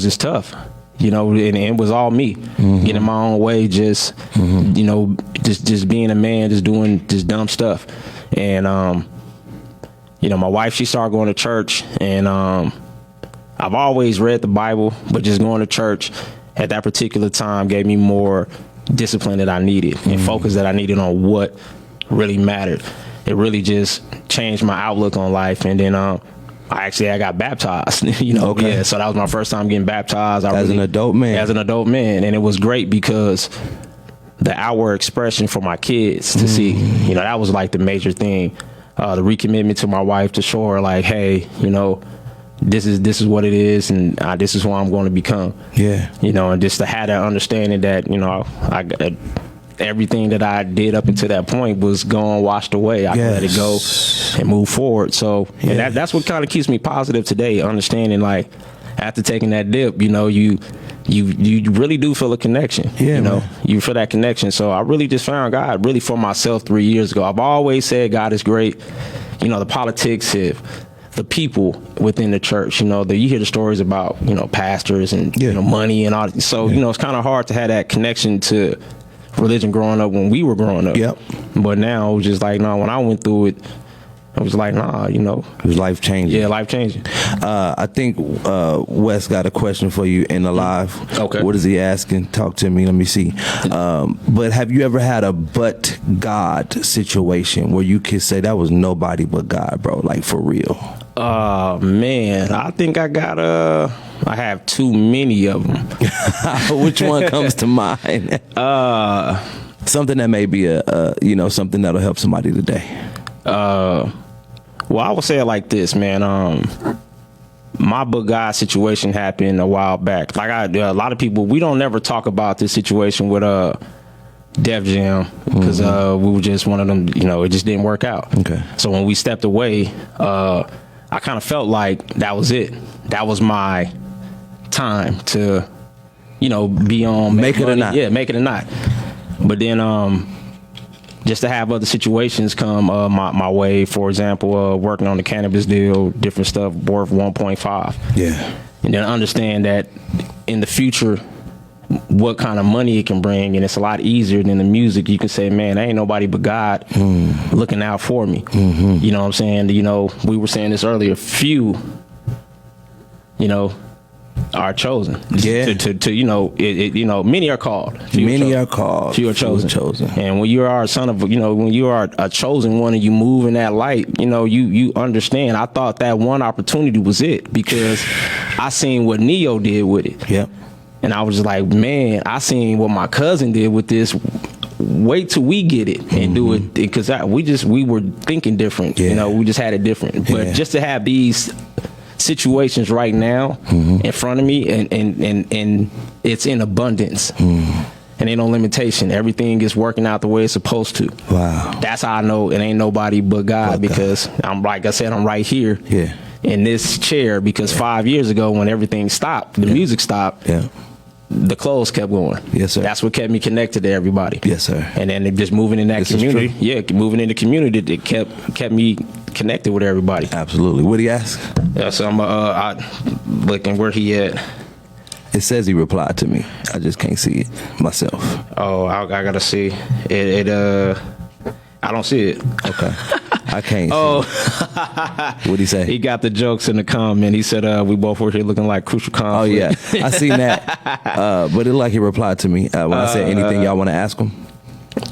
just tough. You know, and it was all me getting my own way, just just being a man, just doing just dumb stuff. And my wife, she started going to church, and I've always read the Bible, but just going to church at that particular time gave me more discipline that I needed and focus that I needed on what really mattered. It really just changed my outlook on life. And then I got baptized, Okay. Yeah, so that was my first time getting baptized. An adult man. As an adult man. And it was great because the outward expression for my kids to see, that was like the major thing. The recommitment to my wife to show her like, hey, this is what it is, and this is who I'm going to become. Yeah. And just to have that understanding that, everything that I did up until that point was gone, washed away. I can let it go and move forward. So and that's what kind of keeps me positive today, understanding like after taking that dip, you really do feel a connection. Yeah, you feel that connection. So I really just found God really for myself 3 years ago. I've always said God is great. The politics, the people within the church, you hear the stories about, pastors and, money and all. So, it's kind of hard to have that connection to religion growing up when we were growing up. Yep. But now it was just like, when I went through it, I was like, it was life changing. Yeah, life changing. I think Wes got a question for you in the live. Okay. What is he asking? Talk to me. Let me see. But have you ever had a but God situation where you could say that was nobody but God, bro? Like for real? Man, I think I got I have too many of them. Which one comes to mind? Something that may be something that'll help somebody today. Well, I will say it like this, man. My but God situation happened a while back. Like a lot of people, we don't never talk about this situation with Def Jam because we were just one of them. It just didn't work out. Okay. So when we stepped away, I kind of felt like that was it. That was my time to, be on. Make it or not. Yeah, make it or not. But then, just to have other situations come my way, for example, working on the cannabis deal, different stuff worth 1.5. Yeah. And then understand that in the future, what kind of money it can bring, and it's a lot easier than the music. You can say, man, there ain't nobody but God looking out for me. You know what I'm saying? We were saying this earlier, few, are chosen. Yeah. Many are called. Many are called. Few are chosen. chosen. And when you are a son of, when you are a chosen one and you move in that light, you understand. I thought that one opportunity was it because I seen what Neo did with it. Yep. And I was just like, man, I seen what my cousin did with this. Wait till we get it and do it, because we were thinking different. Yeah. We just had it different. But just to have these situations right now in front of me, and it's in abundance. And ain't no limitation. Everything is working out the way it's supposed to. Wow. That's how I know it ain't nobody but God, because I'm, like I said, I'm right here in this chair because 5 years ago when everything stopped, the music stopped, the clothes kept going. Yes, sir. That's what kept me connected to everybody. Yes, sir. And then just moving in that community. Yeah, moving in the community, it kept me connected with everybody. Absolutely. What do you ask? Yeah, so I'm looking where he at. It says he replied to me. I just can't see it myself. Oh, I gotta see it. I don't see it. Okay. I can't see it. What'd he say? He got the jokes in the comment. He said, we both were here looking like crucial conflict. Oh, yeah. I seen that. But it like he replied to me when I said anything y'all want to ask him.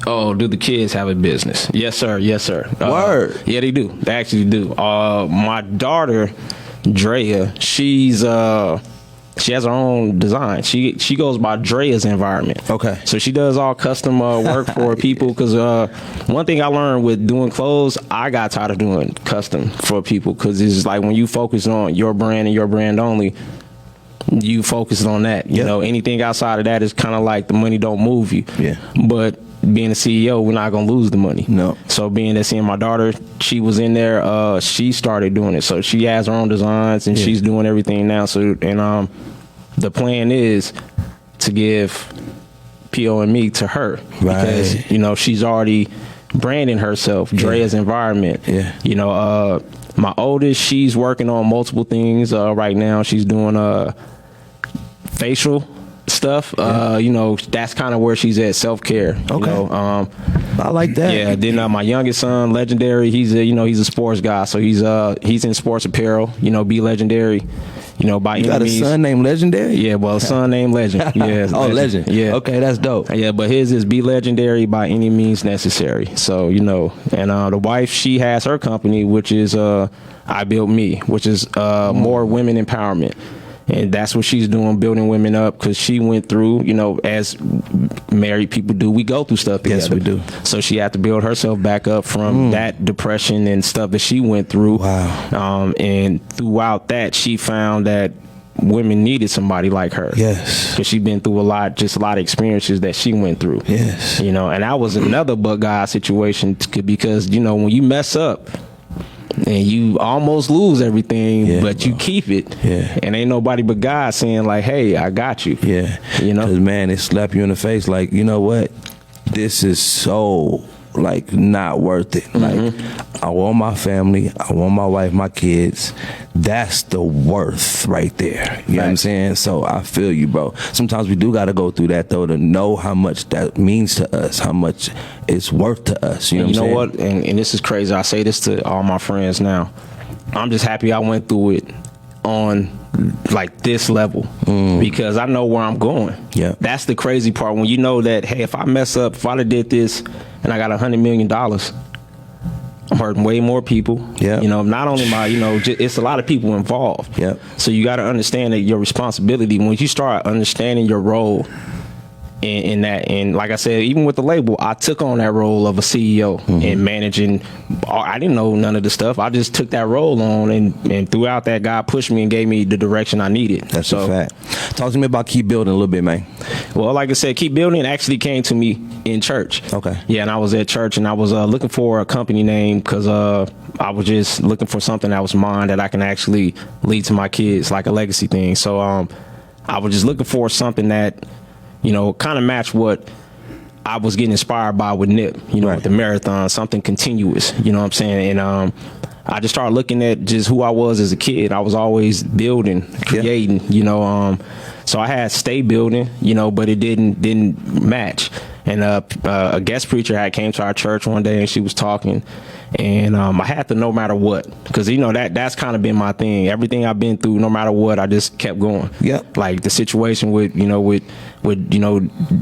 Oh, do the kids have a business? Yes, sir. Yes, sir. Word. Yeah, they do. They actually do. My daughter, Drea, she's She has her own design. She goes by Drea's Environment. Okay. So she does all custom work for people. Because one thing I learned with doing clothes, I got tired of doing custom for people. Because it's like when you focus on your brand and your brand only, you focus on that. You know, anything outside of that is kind of like the money don't move you. Yeah. But being a CEO, we're not gonna lose the money. No. So being that seeing my daughter, she was in there. She started doing it. So she has her own designs and she's doing everything now. So and the plan is to give PO and me to her because you know she's already branding herself. Drea's Environment. Yeah. You know, my oldest, she's working on multiple things right now. She's doing facial stuff. You know, that's kind of where she's at, self-care. Okay. You know, I like that. Yeah. Then my youngest son, Legendary, he's a sports guy, so he's in sports apparel. You know, be Legendary. You know, by you got enemies. a son named Legendary? Yeah, well, a son named Legend. Yeah. Legend. Yeah. Okay, that's dope. Yeah, but his is be legendary by any means necessary. So, you know, and the wife, she has her company, which is I Built Me, which is more women empowerment. And that's what she's doing, building women up, because she went through, you know, as married people do, we go through stuff together. Yes, we do. So she had to build herself back up from that depression and stuff that she went through. Wow. And throughout that, she found that women needed somebody like her. Yes. Because she'd been through a lot of experiences that she went through. Yes. You know, and that was another but God situation because, you know, when you mess up, and you almost lose everything, but you keep it. Yeah. And ain't nobody but God saying like, hey, I got you. Yeah. You know? Because, man, it slap you in the face like, you know what? This is so, like, not worth it. Like, I want my family. I want my wife, my kids. That's the worth right there. You know what I'm saying? So I feel you, bro. Sometimes we do got to go through that, though, to know how much that means to us, how much it's worth to us. You know what I'm saying? What? And this is crazy. I say this to all my friends now. I'm just happy I went through it on like this level because I know where I'm going. Yeah. That's the crazy part. When you know that, hey, if I mess up, if I did this and I got $100 million, I'm hurting way more people. Yeah. You know, not only it's a lot of people involved. Yeah. So you got to understand that your responsibility, when you start understanding your role in that, and like I said, even with the label, I took on that role of a CEO and managing. I didn't know none of the stuff. I just took that role on, and throughout that, God pushed me and gave me the direction I needed. That's a fact. Talk to me about Keep Building a little bit, man. Well, like I said, Keep Building actually came to me in church. Okay. Yeah, and I was at church, and I was looking for a company name because I was just looking for something that was mine that I can actually lead to my kids, like a legacy thing. So I was just looking for something that, you know, kind of match what I was getting inspired by with Nip, you know, with the marathon, something continuous, you know what I'm saying? And I just started looking at just who I was as a kid. I was always building, creating, you know, so I had stay building, you know, but it didn't match. And a guest preacher had came to our church one day and she was talking, and I had to no matter what, because you know that's kind of been my thing. Everything I've been through, no matter what, I just kept going. Yeah. Like the situation with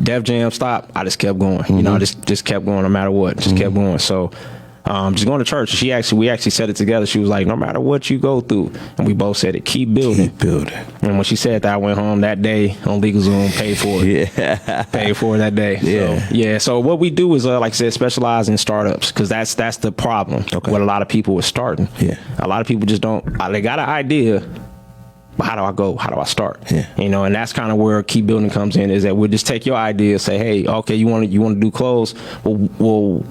Def Jam stop, I just kept going. You know, I just kept going no matter what, just kept going. So just going to church. We actually said it together. She was like, no matter what you go through, and we both said it, keep building. Keep building. And when she said that, I went home that day on LegalZoom, paid for it. Yeah. Paid for it that day. Yeah. So what we do is, like I said, specialize in startups, because that's the problem with a lot of people with starting. Yeah. A lot of people just don't, they got an idea, but how do I go? How do I start? Yeah. You know, and that's kind of where Keep Building comes in, is that we'll just take your idea, say, hey, okay, you want to do clothes? Well,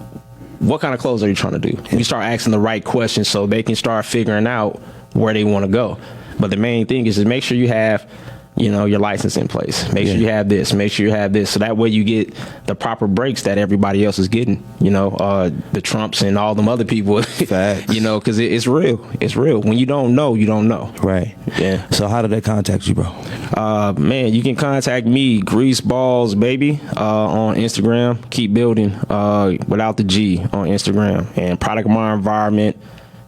what kind of clothes are you trying to do? You start asking the right questions so they can start figuring out where they want to go. But the main thing is to make sure you have, you know, your license in place. Make sure you have this. Make sure you have this. So that way you get the proper breaks that everybody else is getting. You know, the Trumps and all them other people. Facts. You know, because it's real. It's real. When you don't know, you don't know. Right. Yeah. So how did they contact you, bro? Man, you can contact me, Grease Balls Baby, on Instagram. Keep Building, without the G, on Instagram. And Product of My Environment,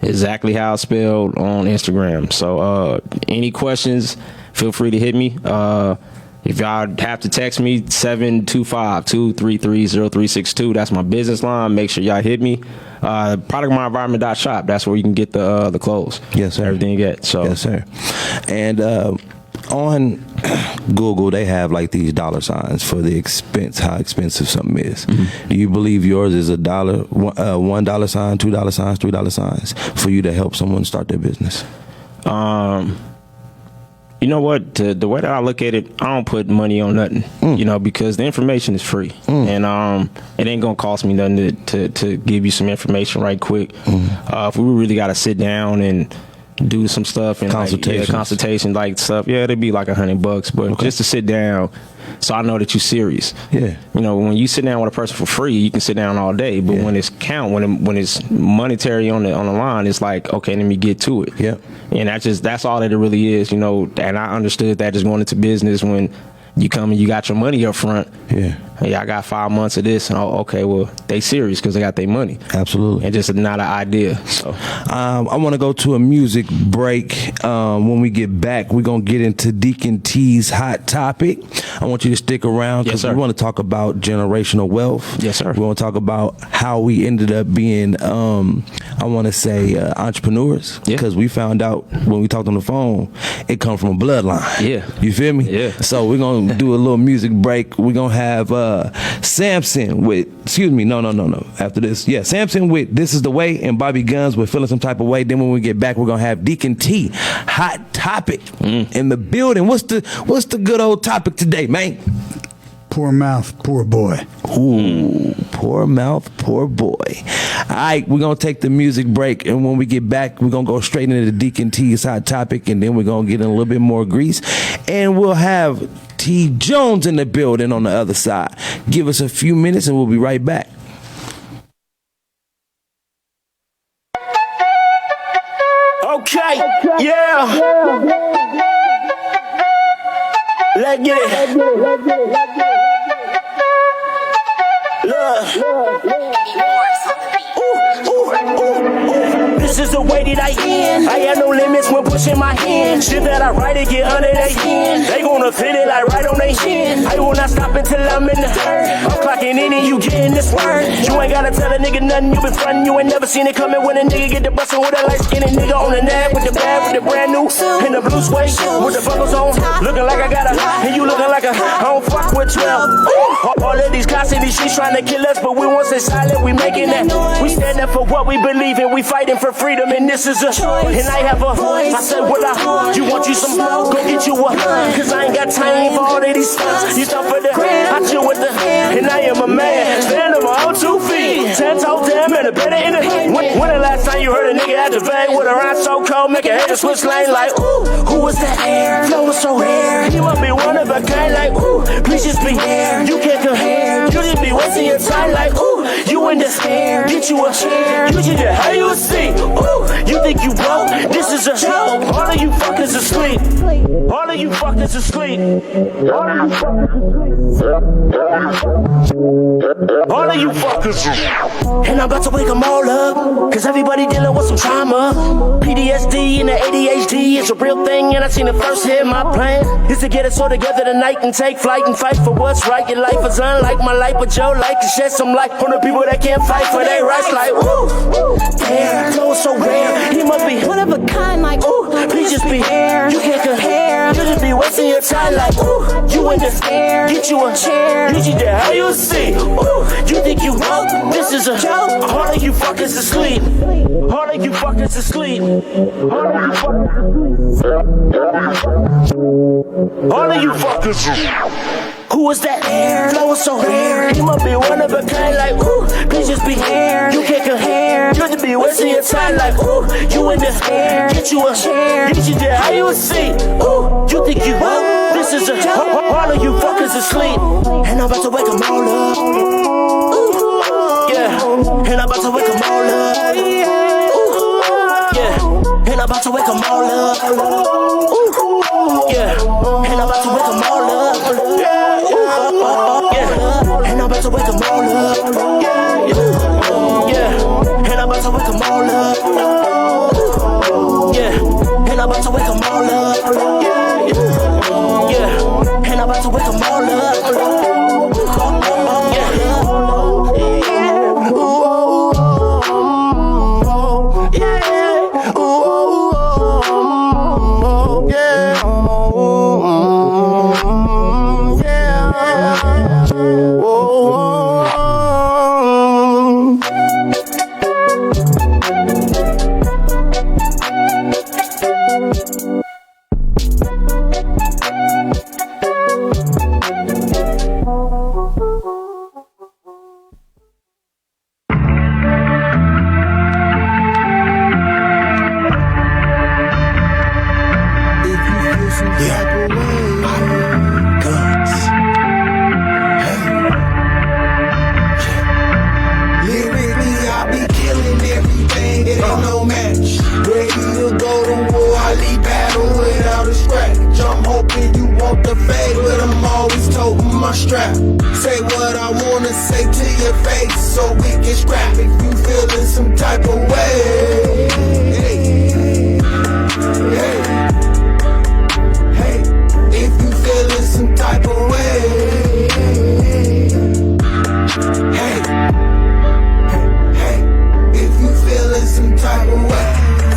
exactly how it's spelled, on Instagram. So any questions, feel free to hit me. If y'all have to text me, 725-233-0362. That's my business line. Make sure y'all hit me. Productmyenvironment.shop. That's where you can get the clothes. Yes, sir. Everything you get. So. Yes, sir. And On Google, they have like these dollar signs for the expense, how expensive something is. Mm-hmm. Do you believe yours is $1 sign, $2 signs, $3 signs for you to help someone start their business? You know what? The way that I look at it, I don't put money on nothing. You know, because the information is free, and it ain't gonna cost me nothing to give you some information right quick. If we really got to sit down and do some stuff and consultation like stuff, it'd be like $100, but just to sit down, so I know that you're serious. Yeah, you know, when you sit down with a person for free, you can sit down all day, but when it's when it's monetary on the line, it's like, okay, let me get to it. Yeah, and that's all that it really is, you know. And I understood that just going into business, when you come and you got your money up front. Yeah. Hey, I got 5 months of this, and okay, well, they serious because they got their money. Absolutely. And just not an idea. So, I want to go to a music break. When we get back, we're gonna get into Deacon T's hot topic. I want you to stick around because we want to talk about generational wealth. Yes, sir. We want to talk about how we ended up being, I want to say, entrepreneurs. Because we found out when we talked on the phone, it comes from a bloodline. Yeah. You feel me? Yeah. So we're gonna do a little music break. We're gonna have Samson with, after this, Samson with This Is The Way, and Bobby Guns with Feeling Some Type of Way. Then when we get back, we're gonna have Deacon T, hot topic in the building. What's the good old topic today, man? Poor mouth, poor boy. Ooh, poor mouth, poor boy. All right, we're going to take the music break, and when we get back, we're going to go straight into the Deacon T's hot topic, and then we're going to get in a little bit more grease, and we'll have T. Jonez in the building on the other side. Give us a few minutes, and we'll be right back. Okay, yeah. Let's get it. This is the way that I end. I had no limits when pushing my hand. Shit that I write it get under their skin. They gonna feel it like right on their chin. I will not stop until I'm in the dirt. I'm clocking in and you getting this word. You ain't gotta tell a nigga nothing, you been frontin'. You ain't never seen it coming when a nigga get the bustin' with a light skinned nigga on the nab with the bag with the brand new in the blue suede with the buckles on. Looking like I got a, and you looking like a, I don't fuck with 12. All of these cops in these streets trying to kill us, but we won't stay silent, we making that. We stand up for what we believe in, we fighting for freedom, and this is a choice. And I have a voice. I said, what you want you some smoke? Go get you a, cause I ain't got time for all of these stunts. You thought for the, I chill with the, and I am a man. Stand on my own 2 feet. 10 toes down, man, a better in the. When the last time you heard a nigga at the vein with a rhyme so cold, make a hater switch lane like, ooh, who was that air? Flow was so rare. You must be one of a kind like, ooh, please just be here. You can't compare. You just be wasting your time like, ooh, you in despair. Get you a chair. You just how you see. Ooh, you think you broke? This is a joke. All of you fuckers asleep. All of you fuckers asleep. All of you fuckers asleep. All of you fuckers. And I'm about to wake them all up, cause everybody dealing with some trauma. PTSD and the ADHD is a real thing, and I seen it first hit. My plan is to get us all together tonight and take flight and fight for what's right. Your life is unlike my life, but your life can shed some light on the people that can't fight for their rights. Like, ooh, air, flow so rare. He must be one of a kind, like, ooh, please just be here. You can't compare. You just be wasting your time, like, ooh, you in despair. Get you a chair. You just how you see. Ooh, you think you woke? This is a joke. All of you fuckers asleep. All of you fuckers asleep. All of you fuckers asleep. All of you fuckers. Who is that air? Flow is so rare. You must be one of a kind, like, ooh, please just be here. You can't compare. You just be wasting your time, like, ooh, you in the air. Get you a chair. Get you there, how you see. Ooh, you think you woke? This is a all of you fuckers asleep. And I'm about to wake them all up. Ooh, yeah. And I'm about to wake them all up. Ooh, yeah. And I'm about to wake them all up. Ooh, yeah. And I'm about to wake them all up. Yeah, and I'm about to wake them all up. Yeah, and I'm about to wake them all up. Yeah, and I'm about to wake them all up. Yeah, and I'm about to wake them all up. Yeah, yeah, say to your face so we can scrap if you feeling some type of way. Hey, hey, hey, if you feeling some type of way. Hey, hey, if you feeling some type of way.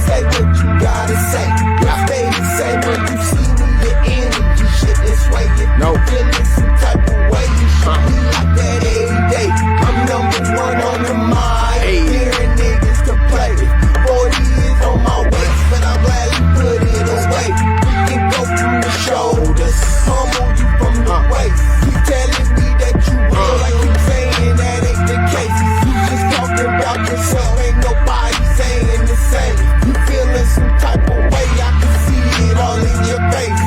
Say what you gotta say. I stay the same when you see me, your energy shit this way. If you feeling some type of way, you should be like that every day. I'm number one on the mind. Hearing niggas to play. 40 years on my waist, but I'm glad you put it away. We can go through the shoulders, humble you from the waist. You telling me that you real, like you saying that ain't the case. You just talking about yourself, ain't nobody saying the same. You feeling some type of way, I can see it all in your face.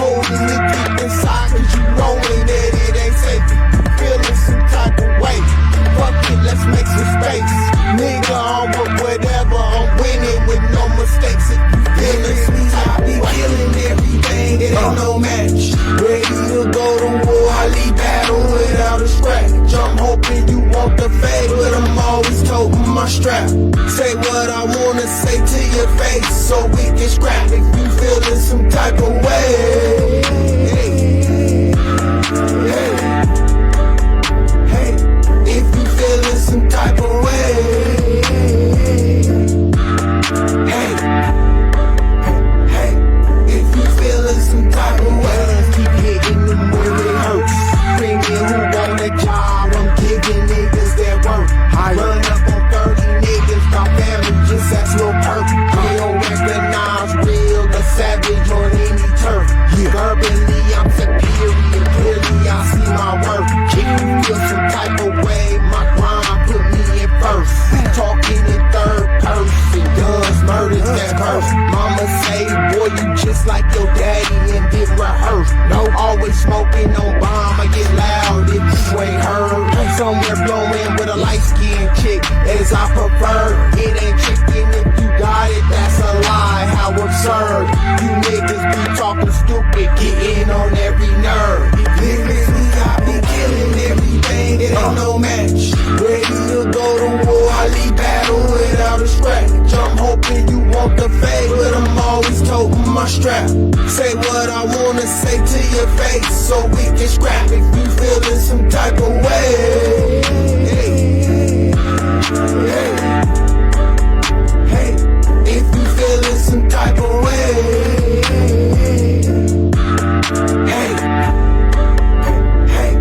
Holding it deep inside, cause you knowing that it ain't safe. You feeling some type of way, fuck it, let's make some space. Nigga, I'm with whatever, I'm winning with no mistakes. If you feeling some type of way, killing everything, it ain't no match. Ready to go to war, I lead battle without a scratch. I'm hoping you want the fade, but I'm always toting my strap. Say what I wanna say to your face so we can scrap if you feeling some type of way. Hey, hey, hey, if you feeling some type of way. Hey, hey, if you feeling some type of way. Keep hitting them where it hurts. Bring in who want a job, I'm giving niggas that work. I run up on 30 niggas, my family just as little perk. They don't recognize real, the savage on any turf. Verbally, I'm superior, clearly I see my work. If you feel some type of way, my grind put me in first. Talking in third person, guns, murders, that verse. Mama say, boy, you just like your daddy and did rehearse. No, always smoking on bomb, I get loud if you ain't heard. Somewhere blowing with a light-skinned chick, as I prefer. It ain't chicken if you got it, that's a lie, how absurd. You niggas be talking stupid, getting on every nerve. Lyrically, I be killing everything, it ain't no match. Ready to go to war, I lead battle without a scratch. I'm hoping you want the fade, but I'm always toting my strap. Say what I wanna say to your face so we can scrap if you feeling some type of way. Hey, hey, hey, if you feeling some type of way. Hey, hey,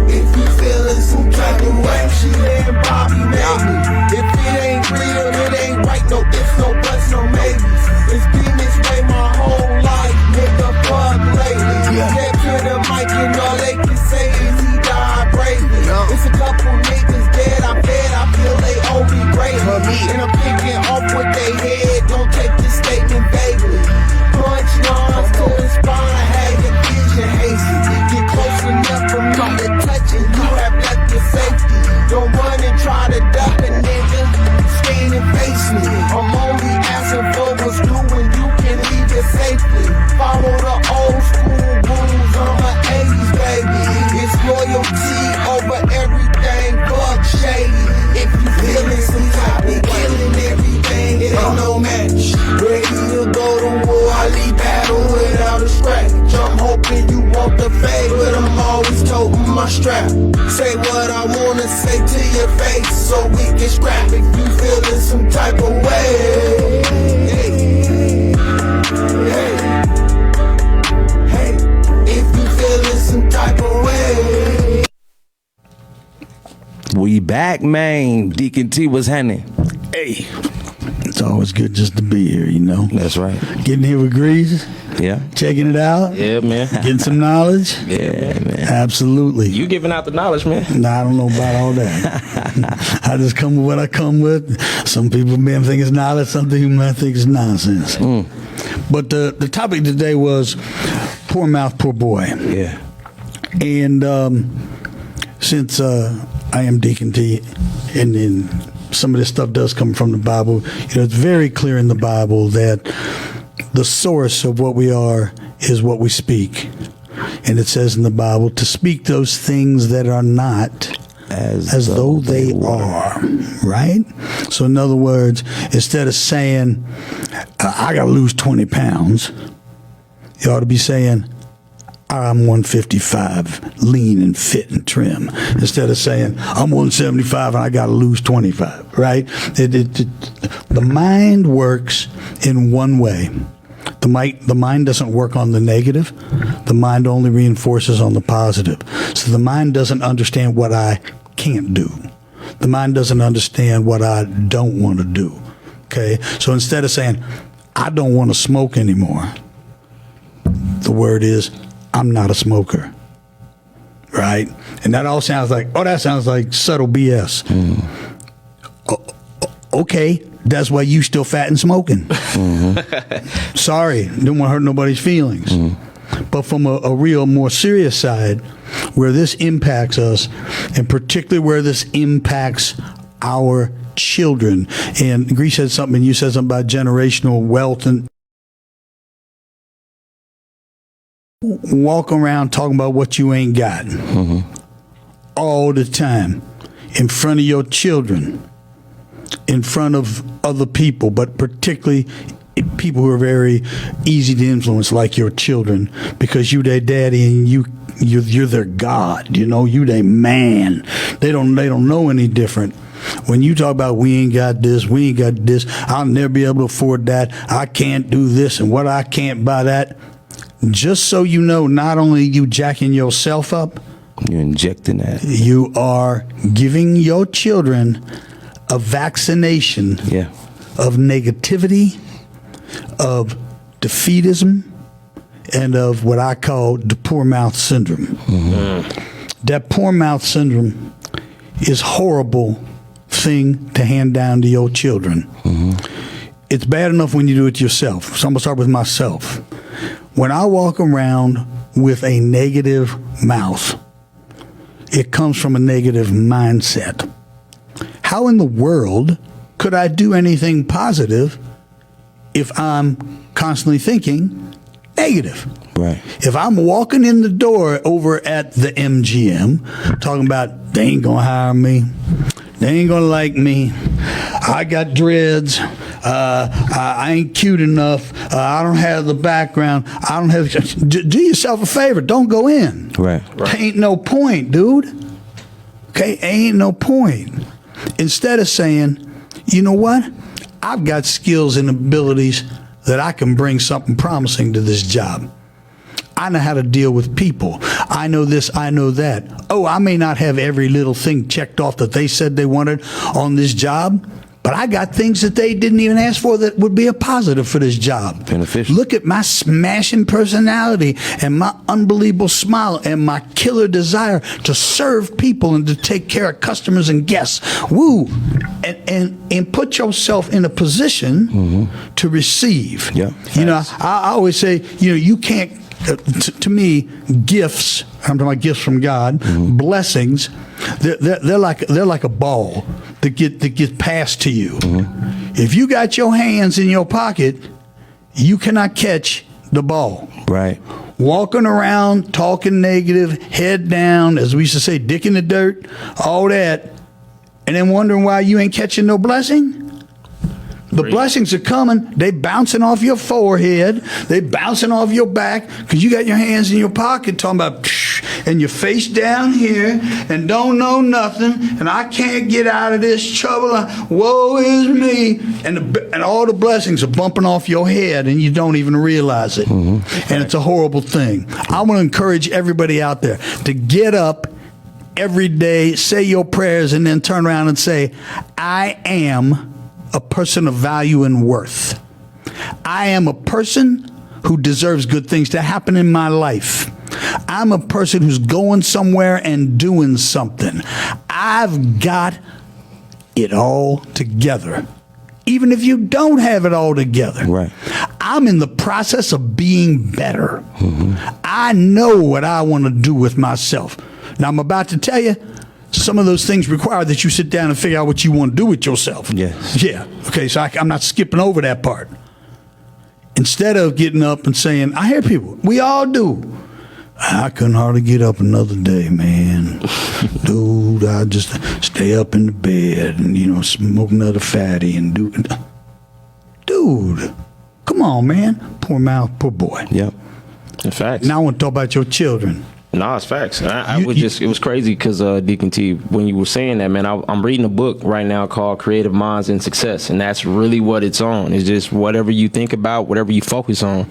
if you feeling some type of way. She and Bobby made me. If it ain't real, it ain't right. No ifs, no buts, no maybes. It's been this way my whole life, nigga, fuck lately. Get to the mic and all they can say is he died bravely. It's a couple niggas dead, I bet I feel they owe me greatly. And I'm picking off with they head, don't take this statement vaguely. Punch lines to the spine, had your vision hazy. Get close enough for me to touch it, you have left your safety. Don't run and try to duck a nigga, stand and face me. I'm only asking for what's due when you can leave it safely. Follow the old school rules, I'm an 80s baby. It's loyalty over everything, fuck shady. If you feeling some type of killing everything, it ain't no match. Ready to go to war, I lead battle without a scratch. I'm hoping you want the fade, but I'm always toting my strap. Say what I wanna say to your face so we can scrap if you feeling some type of way. Hey, hey, hey, if you feeling some type of way. We back, man. Deacon T was happening. Hey, it's always good just to be here, you know. That's right. Getting here with Grease. Yeah. Checking it out. Yeah, man. Getting some knowledge. Yeah, man. Absolutely. You giving out the knowledge, man. Nah, I don't know about all that. I just come with what I come with. Some people may think it's knowledge, some people might think it's nonsense. But the topic today was poor mouth, poor boy. Yeah. And since I am Deacon T, and then some of this stuff does come from the Bible, you know, it's very clear in the Bible that the source of what we are is what we speak. And it says in the Bible to speak those things that are not as though they are, right? So in other words, instead of saying, I got to lose 20 pounds, you ought to be saying, I'm 155, lean and fit and trim, instead of saying, I'm 175 and I got to lose 25, right? The mind works in one way. The mind doesn't work on the negative. The mind only reinforces on the positive. So the mind doesn't understand what I can't do. The mind doesn't understand what I don't want to do. Okay? So instead of saying, I don't want to smoke anymore, the word is, I'm not a smoker. Right? And that all sounds like, that sounds like subtle BS. Okay, that's why you still fat and smoking. Sorry, didn't want to hurt nobody's feelings. But from a real, more serious side, where this impacts us, and particularly where this impacts our children. And Grease said something, and you said something about generational wealth, and walk around talking about what you ain't got all the time in front of your children, in front of other people, but particularly people who are very easy to influence, like your children, because you their daddy and you're their God. You know, you their man. They don't know any different. When you talk about we ain't got this, I'll never be able to afford that, I can't do this, and what I can't buy that. Just so you know, not only you jacking yourself up, you're injecting that. You are giving your children a vaccination of negativity, of defeatism, and of what I call the poor mouth syndrome. That poor mouth syndrome is a horrible thing to hand down to your children. It's bad enough when you do it yourself. So I'm going to start with myself. When I walk around with a negative mouth, it comes from a negative mindset. How in the world could I do anything positive if I'm constantly thinking negative? Right. If I'm walking in the door over at the MGM talking about they ain't gonna hire me, they ain't gonna like me, I got dreads, I ain't cute enough, I don't have the background, I don't have. Do yourself a favor, don't go in. Right. Ain't no point, dude. Okay, ain't no point. Instead of saying, you know what, I've got skills and abilities that I can bring something promising to this job. I know how to deal with people. I know this, I know that. Oh, I may not have every little thing checked off that they said they wanted on this job, but I got things that they didn't even ask for that would be a positive for this job. Beneficial. Look at my smashing personality and my unbelievable smile and my killer desire to serve people and to take care of customers and guests. Woo! And put yourself in a position to receive. Yeah. You know, I always say, you know, you can't, to me, gifts, I'm talking about gifts from God, blessings, they're like a ball that gets passed to you. If you got your hands in your pocket, you cannot catch the ball. Right. Walking around, talking negative, head down, as we used to say, dick in the dirt, all that, and then wondering why you ain't catching no blessing. The blessings are coming. They bouncing off your forehead. They bouncing off your back because you got your hands in your pocket talking about and your face down here and don't know nothing and I can't get out of this trouble. Woe is me. And all the blessings are bumping off your head and you don't even realize it. And it's a horrible thing. I want to encourage everybody out there to get up every day, say your prayers, and then turn around and say, I am a person of value and worth. I am a person who deserves good things to happen in my life. I'm a person who's going somewhere and doing something. I've got it all together. Even if you don't have it all together. Right. I'm in the process of being better. I know what I want to do with myself. Now, I'm about to tell you, some of those things require that you sit down and figure out what you want to do with yourself. Yes. Yeah. Okay, so I'm not skipping over that part. Instead of getting up and saying, I hear people, we all do. I couldn't hardly get up another day, man. Dude, I just stay up in the bed and, smoke another fatty and do. Dude, come on, man. Poor mouth, poor boy. Yep. In fact. Now I want to talk about your children. No, it's facts. It was crazy because Deacon T, when you were saying that, man, I'm reading a book right now called Creative Minds and Success, and that's really what it's on. It's just whatever you think about, whatever you focus on,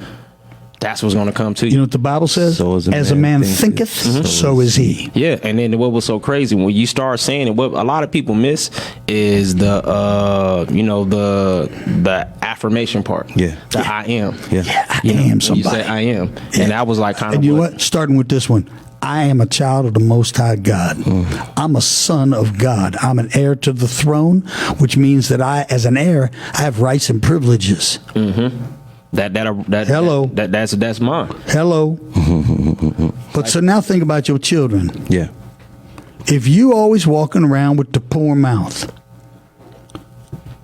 that's what's going to come to you. You know what the Bible says? So as a man thinketh, so is he. Yeah, and then what was so crazy when you start saying it, what a lot of people miss is the affirmation part. Yeah, I am. Yeah, I am somebody. You say I am, Yeah. and that was like kind of. And you know what? Starting with this one. I am a child of the Most High God. I'm a son of God. I'm an heir to the throne, which means that I, as an heir, I have rights and privileges. Mm-hmm. Hello. That's mine. Hello. But so now think about your children. Yeah. If you always walking around with the poor mouth,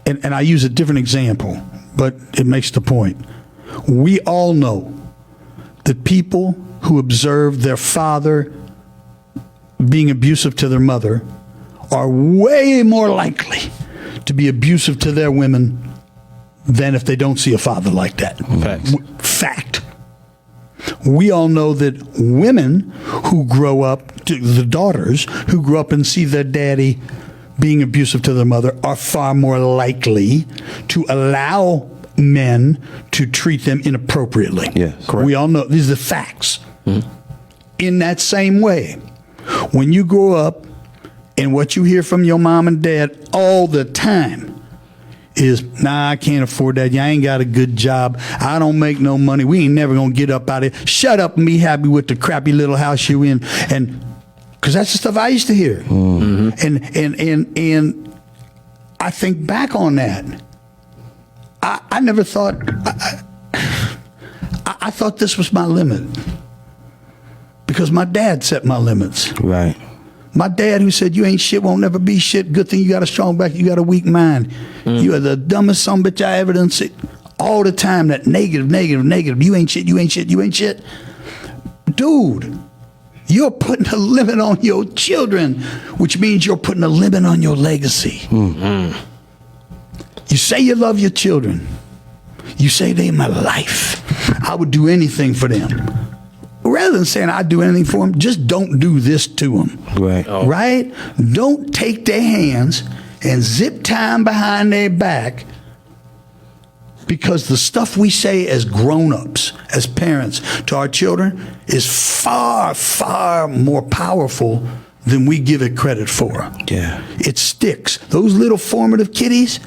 and I use a different example, but it makes the point. We all know that people who observe their father being abusive to their mother are way more likely to be abusive to their women than if they don't see a father like that. Fact. We all know that women who grow up, the daughters who grow up and see their daddy being abusive to their mother are far more likely to allow men to treat them inappropriately. Yes, correct. We all know these are the facts. In that same way, when you grow up and what you hear from your mom and dad all the time is, nah, I can't afford that. I ain't got a good job. I don't make no money. We ain't never going to get up out of it. Shut up and be happy with the crappy little house you in. And because that's the stuff I used to hear. And I think back on that. I never thought, I thought this was my limit. Because my dad set my limits. Right. My dad who said, you ain't shit, won't never be shit. Good thing you got a strong back, you got a weak mind. You are the dumbest son of a bitch I ever done see. All the time, that negative. You ain't shit, you ain't shit, you ain't shit. Dude, you're putting a limit on your children, which means you're putting a limit on your legacy. You say you love your children. You say they're my life. I would do anything for them. Rather than saying I'd do anything for them, just don't do this to them. Right. Right? Don't take their hands and zip tie them behind their back, because the stuff we say as grown-ups, as parents, to our children is far, far more powerful than we give it credit for. Yeah. It sticks. Those little formative kiddies,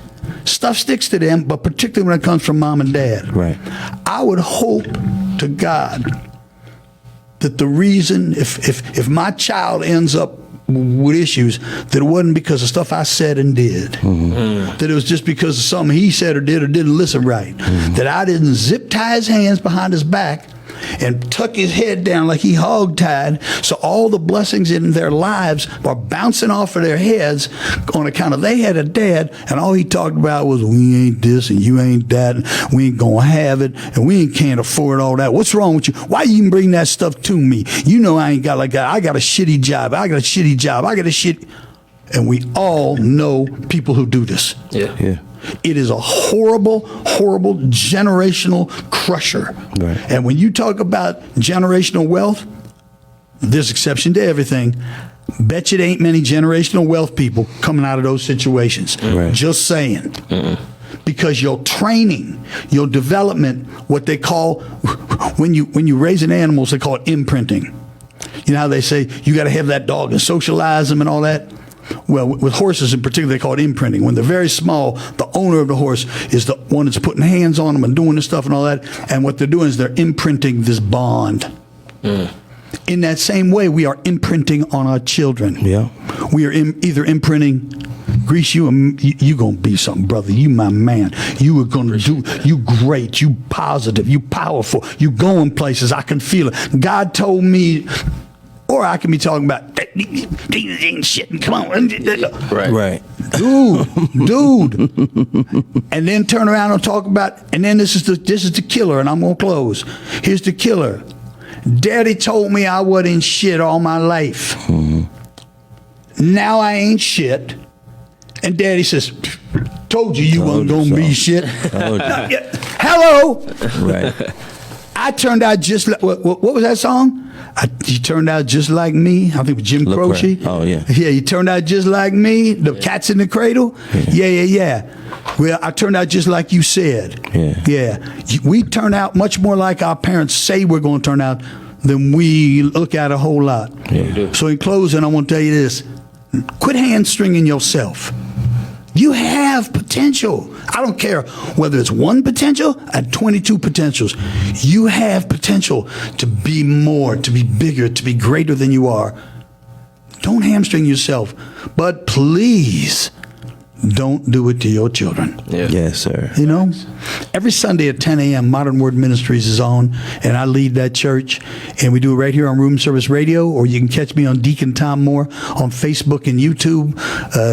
stuff sticks to them, but particularly when it comes from mom and dad. Right. I would hope to God that the reason, if my child ends up with issues, that it wasn't because of stuff I said and did. That it was just because of something he said or did or didn't listen right. That I didn't zip tie his hands behind his back and tuck his head down like he hog-tied, so all the blessings in their lives were bouncing off of their heads on account of they had a dad, and all he talked about was, we ain't this and you ain't that, and we ain't gonna have it, and we can't afford all that. What's wrong with you? Why you even bring that stuff to me? You know I ain't got like that. I got a shitty job. I got a shit. And we all know people who do this. Yeah. It is a horrible, horrible generational crusher. Right. And when you talk about generational wealth, there's exception to everything. Bet you there ain't many generational wealth people coming out of those situations. Right. Just saying. Because your training, your development, what they call, when you raising animals, they call it imprinting. You know how they say you got to have that dog and socialize them and all that? Well, with horses in particular, they call it imprinting. When they're very small, the owner of the horse is the one that's putting hands on them and doing this stuff and all that. And what they're doing is they're imprinting this bond. In that same way, we are imprinting on our children. Yeah. We are either imprinting, Grease, you gonna be something, brother. You my man. You are gonna do. You great. You positive. You powerful. You going places. I can feel it. God told me. Or I can be talking about these ain't shit. Come on, Right. dude, and then turn around and talk about. And then this is the killer, and I'm gonna close. Here's the killer, Daddy told me I wasn't shit all my life. Now I ain't shit. And Daddy says, told you you wasn't going to be shit. Hello. Right. I turned out just like, what was that song? You turned out just like me. I think it was Jim Croce. Oh, yeah. Yeah, you turned out just like me. The Cats in the Cradle. Yeah. Well, I turned out just like you said. Yeah. We turn out much more like our parents say we're going to turn out than we look at a whole lot. Yeah. So in closing, I want to tell you this. Quit hamstringing yourself. You have potential. I don't care whether it's one potential or 22 potentials. You have potential to be more, to be bigger, to be greater than you are. Don't hamstring yourself. But please, don't do it to your children. Yes, sir. You know, every Sunday at 10 a.m., Modern Word Ministries is on, and I lead that church. And we do it right here on Room Service Radio, or you can catch me on Deacon Tom Moore on Facebook and YouTube,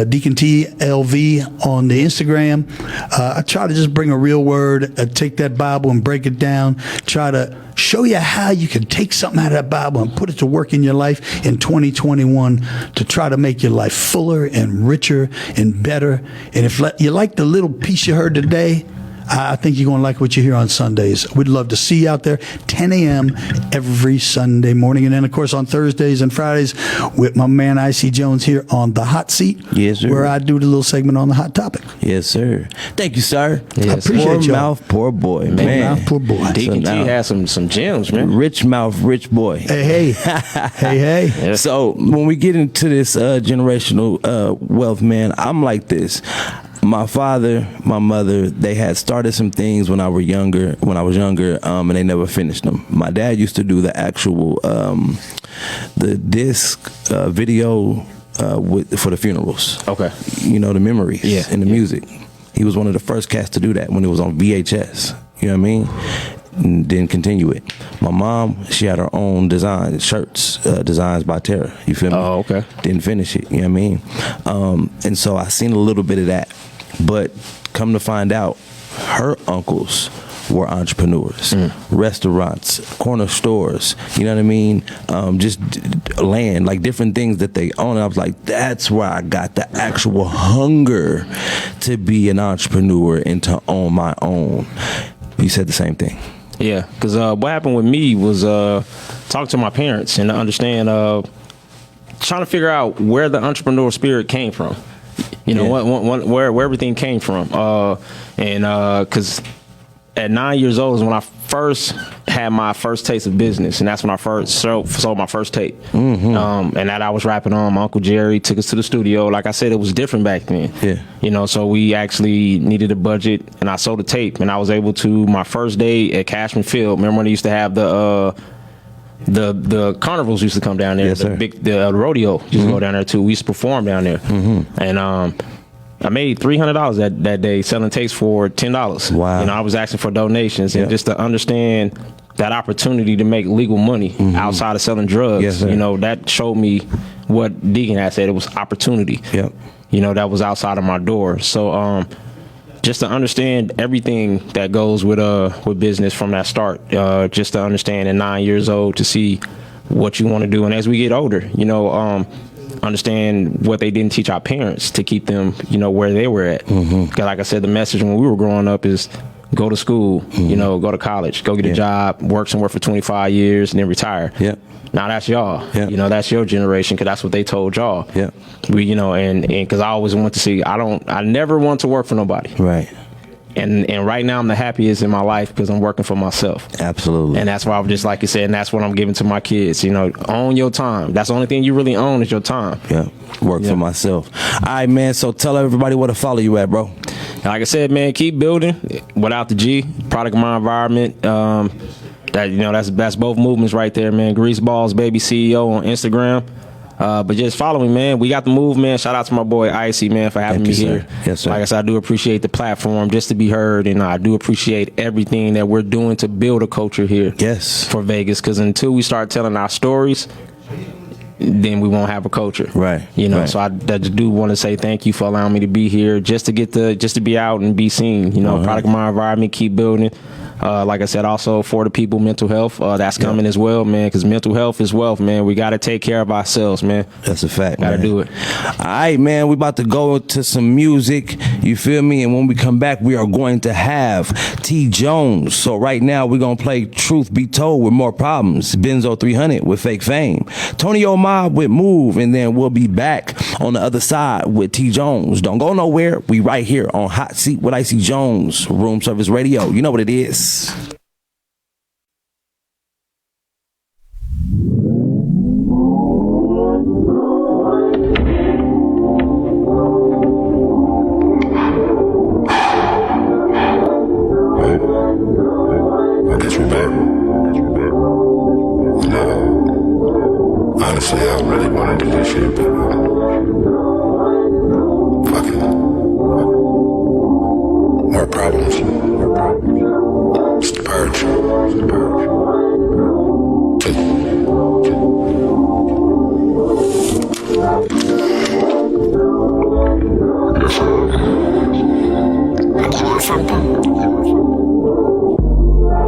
Deacon TLV on the Instagram. I try to just bring a real word, take that Bible and break it down, try to show you how you can take something out of that Bible and put it to work in your life in 2021 to try to make your life fuller and richer and better. And if you like the little piece you heard today, I think you're going to like what you hear on Sundays. We'd love to see you out there, 10 a.m. every Sunday morning. And then, of course, on Thursdays and Fridays with my man IC Jonez here on The Hot Seat. Yes, sir. Where I do the little segment on the hot topic. Yes, sir. Thank you, sir. I appreciate Poor you. mouth, poor boy. Poor Man. mouth, poor boy. Deacon T has some gems, man. Rich mouth, rich boy. Hey. Yeah. So when we get into this generational wealth, man, I'm like this. My father, my mother, they had started some things when I was younger, and they never finished them. My dad used to do the actual, the disc video for the funerals. Okay. You know, the memories and the music. He was one of the first cats to do that when it was on VHS. You know what I mean? And didn't continue it. My mom, she had her own design shirts, designs by Terra. You feel me? Oh, okay. Didn't finish it. You know what I mean? And so I seen a little bit of that. But come to find out, her uncles were entrepreneurs, restaurants, corner stores, you know what I mean? Just land, like different things that they own. And I was like, that's where I got the actual hunger to be an entrepreneur and to own my own. You said the same thing. Yeah, because what happened with me was talking to my parents and to understand, trying to figure out where the entrepreneurial spirit came from. You know, where everything came from. Because at 9 years old is when I first had my first taste of business, and that's when I first sold my first tape. And that I was rapping on. My Uncle Jerry took us to the studio. Like I said, it was different back then. Yeah. You know, so we actually needed a budget, and I sold a tape, and I was able to, my first day at Cashman Field, remember when they used to have the carnivals used to come down there. Yes, sir. The rodeo used to go down there too. We used to perform down there. And I made $300 that day selling tapes for $10. Wow. You know, I was asking for donations and just to understand that opportunity to make legal money outside of selling drugs. Yes, sir. You know, that showed me what Deacon had said. It was opportunity. Yep. You know, that was outside of my door. So just to understand everything that goes with business from that start, just to understand at 9 years old to see what you want to do. And as we get older, you know, understand what they didn't teach our parents to keep them, you know, where they were at. Because like I said, the message when we were growing up is go to school, you know, go to college, go get a job, work somewhere for 25 years and then retire. Yep. Now that's y'all. Yep. You know, that's your generation because that's what they told y'all. Yep. We, you know, and because I always want to see, I never want to work for nobody. Right. And right now I'm the happiest in my life because I'm working for myself. Absolutely. And that's why I'm just like you said, and that's what I'm giving to my kids. You know, own your time. That's the only thing you really own is your time. Yeah. Work for myself. All right, man. So tell everybody where to follow you at, bro. Like I said, man, keep building without the G. Product of my environment. That, you know, that's both movements right there, man. Greaseballs Baby CEO on Instagram. But just follow me, man. We got the move, man. Shout out to my boy IC, man, for having me here. Yes, sir. Like I said, I do appreciate the platform just to be heard, and I do appreciate everything that we're doing to build a culture here. Yes. For Vegas, because until we start telling our stories, then we won't have a culture. Right. You know, right. so I do want to say thank you for allowing me to be here, just to be out and be seen. You know, product of my environment, keep building. Like I said, also for the people, mental health, that's coming as well, man, because mental health is wealth, man. We got to take care of ourselves, man. That's a fact, Got to do it. All right, man, we about to go to some music, you feel me? And when we come back, we are going to have T. Jonez. So right now, we're going to play Truth Be Told with More Problems, Benzo 300 with Fake Fame, Tony Mob with Move, and then we'll be back on the other side with T. Jonez. Don't go nowhere. We right here on Hot Seat with IC Jonez, Room Service Radio. You know what it is. I guess we're back. No. Honestly, I really want to do this shit, but fuck it. More problems. It's the purge.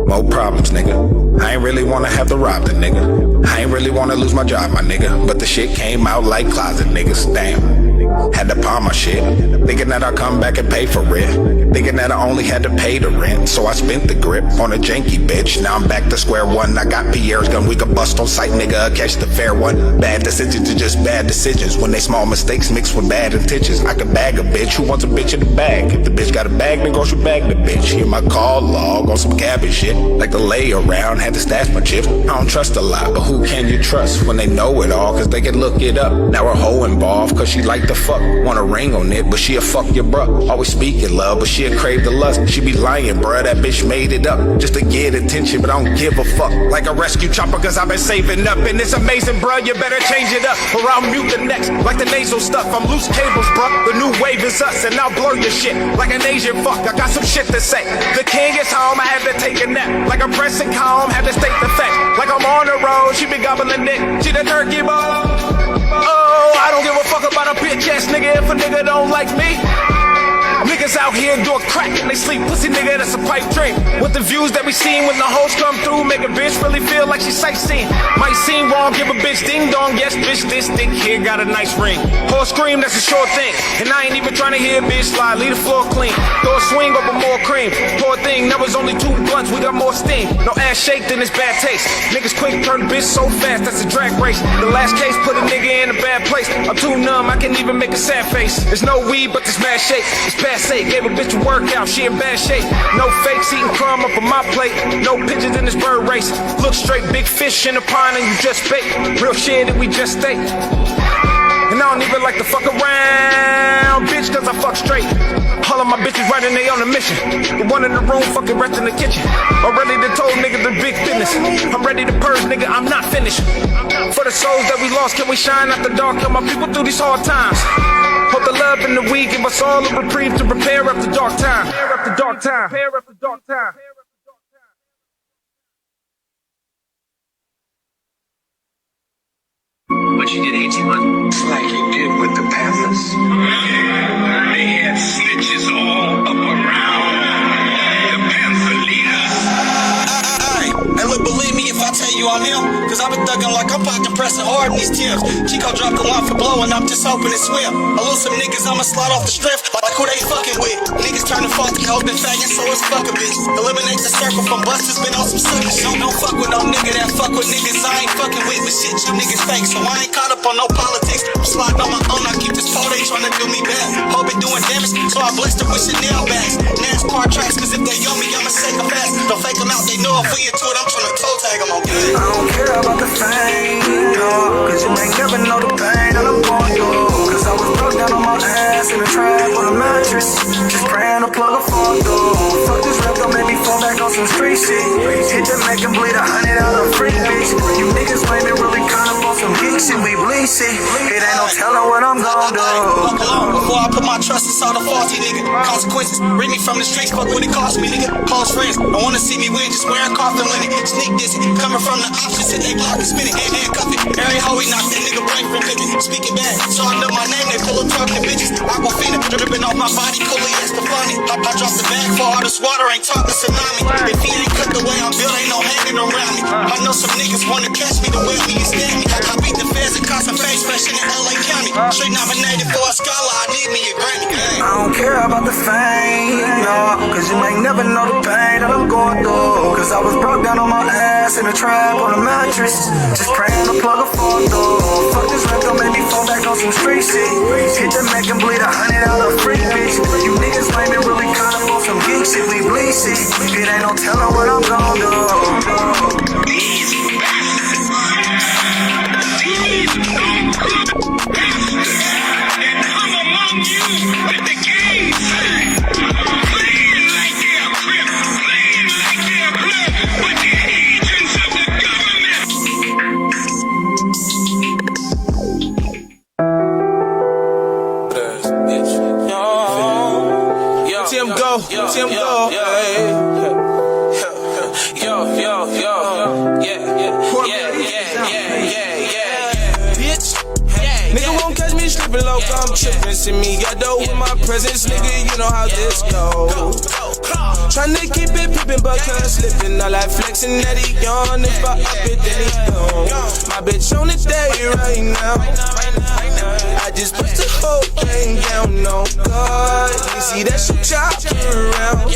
More problems, nigga. I ain't really wanna have to rob the nigga. I ain't really wanna lose my job, my nigga. But the shit came out like closet niggas. Damn. Had to pawn my shit. Thinking that I'd come back and pay for it. Thinking that I only had to pay the rent. So I spent the grip on a janky bitch. Now I'm back to square one. I got Pierre's gun. We could bust on sight, nigga. Catch the fair one. Bad decisions are just bad decisions. When they small mistakes mixed with bad intentions. I could bag a bitch. Who wants a bitch in the bag? If the bitch got a bag, then go should bag the bitch. Hear my call log on some cabbage shit. Like the lay around, had to stash my chips. I don't trust a lot, but who can you trust when they know it all? Cause they can look it up. Now her hoe involved, cause she like the fuck. Want a ring on it, but she'll fuck your bruh. Always speaking love, but she'll crave the lust. She be lying, bruh, that bitch made it up. Just to get attention, but I don't give a fuck. Like a rescue chopper, cause I've been saving up. And it's amazing, bruh, you better change it up. Or I'll mute the next, like the nasal stuff. I'm loose cables, bruh, the new wave is us. And I'll blur your shit, like an Asian fuck. I got some shit to say. The king is home, I had to take a nap. Like I'm pressing calm, had to state the fact. Like I'm on the road, she been gobbling dick. She the turkey ball. Oh, I don't give a fuck about a bitch ass nigga if a nigga don't like me. Niggas out here do a crack and they sleep. Pussy nigga, that's a pipe dream. With the views that we seen when the hoes come through, make a bitch really feel like she sightseeing. Might seem wrong, give a bitch ding dong. Yes, bitch, this dick here got a nice ring. Horse scream, that's a short thing. And I ain't even trying to hear a bitch slide. Leave the floor clean. Throw a swing over more cream. Poor thing, that was only 2 blunts. We got more steam. No ass shake, then it's bad taste. Niggas quick turn bitch so fast, that's a drag race. The last case put a nigga in a bad place. I'm too numb, I can't even make a sad face. There's no weed, but this mad shake. It's passe, gave a bitch a workout, she in bad shape. No fakes, eating crumb up on my plate. No pigeons in this bird race. Look straight, big fish in the pond and you just bait. Real shit that we just ate. And I don't even like to fuck around, bitch, cause I fuck straight. All of my bitches right and they on a mission. The one in the room, fucking rest in the kitchen. Already done told niggas the big business. I'm ready to purge, nigga, I'm not finished. For the souls that we lost, can we shine out the dark? Help my people through these hard times. Hope the love in the week give us all a reprieve to prepare after dark time. Prepare after dark time. Prepare after dark time. What you did 18 months? Like you did with the Panthers. They had snitches all up around the Panther leaders. And look, believe me if I tell you I'm him, cause I've been thugging like I'm pocket pressing hard in these tips. Chico dropped the line for blowing, I'm just hoping to swim. I lose some niggas, I'ma slide off the strip, like who they fucking with. Niggas turning fuck, hoes been fagging, so it's fuck a bitch. Eliminate the circle from busters, been on some sucker shit. Don't fuck with no nigga that fuck with niggas I ain't fucking with. But shit, you niggas fake, so I ain't caught up on no politics. I'm sliding on my own, I keep this pole, they trying to do me bad. Hope it doing damage, so I blessed her with Chanel bags. NASCAR tracks, cause if they on me, I'ma shake them fast. Don't fake them out, they know if we into it, I'm trying to toe tag them on good. I don't care about the fame, no, cause you ain't never know the pain that I'm going through. Cause I was broke down on my ass in a trap on a mattress, just praying to plug a phone through. Fuck this rap, don't make me fall back on some some street shit. Hit the Mac and bleed 100 out of free bitch. You niggas lame and really caught up on some geek shit. We bleed shit. It ain't no telling what I'm gon' do. Fuck alone before I put my trust inside a faulty nigga. Consequences, read me from the streets, fuck what it cost me, nigga. Close friends, don't wanna see me win, just wearing coffin linen. Sneak dissing, coming from the opposite, they block and spinning, handcuffing. Every hoe we knock that nigga brain from picking. Speaking bad, so I know my name, they full of talking bitches. Aquafina, dripping off my body, coolly as the funny. I drop the bag for all this water, ain't talking tsunami. If he ain't cut the way I'm built, ain't no hanging around me. I know some niggas wanna catch me the way we stab me. I beat the feds and caught some face fresh in LA County. Straight nominated for a scholar, I need me a Grammy. I don't care about the fame, no, cause you may never know the pain that I'm going through. Cause I was broke down on my ass in a trap on a mattress, just praying to plug a fall through. Fuck this rap, don't make me fall back on some street shit. Hit the Mac and bleed 100 out of free bitch. You niggas lame and really caught up on some geek shit. We bleed shit. It ain't no telling what I'm gon' do. Tim go. Bitch. Nigga won't catch me slipping low, I'm tripping. See me got dough with my presence, nigga, you know how this go. Tryna keep it pippin', but can't slippin'. I like flexin' that he gone. If I up it, then he gone. My bitch on the day right now. I just put the whole thing down, no God. You see that shit chopping around.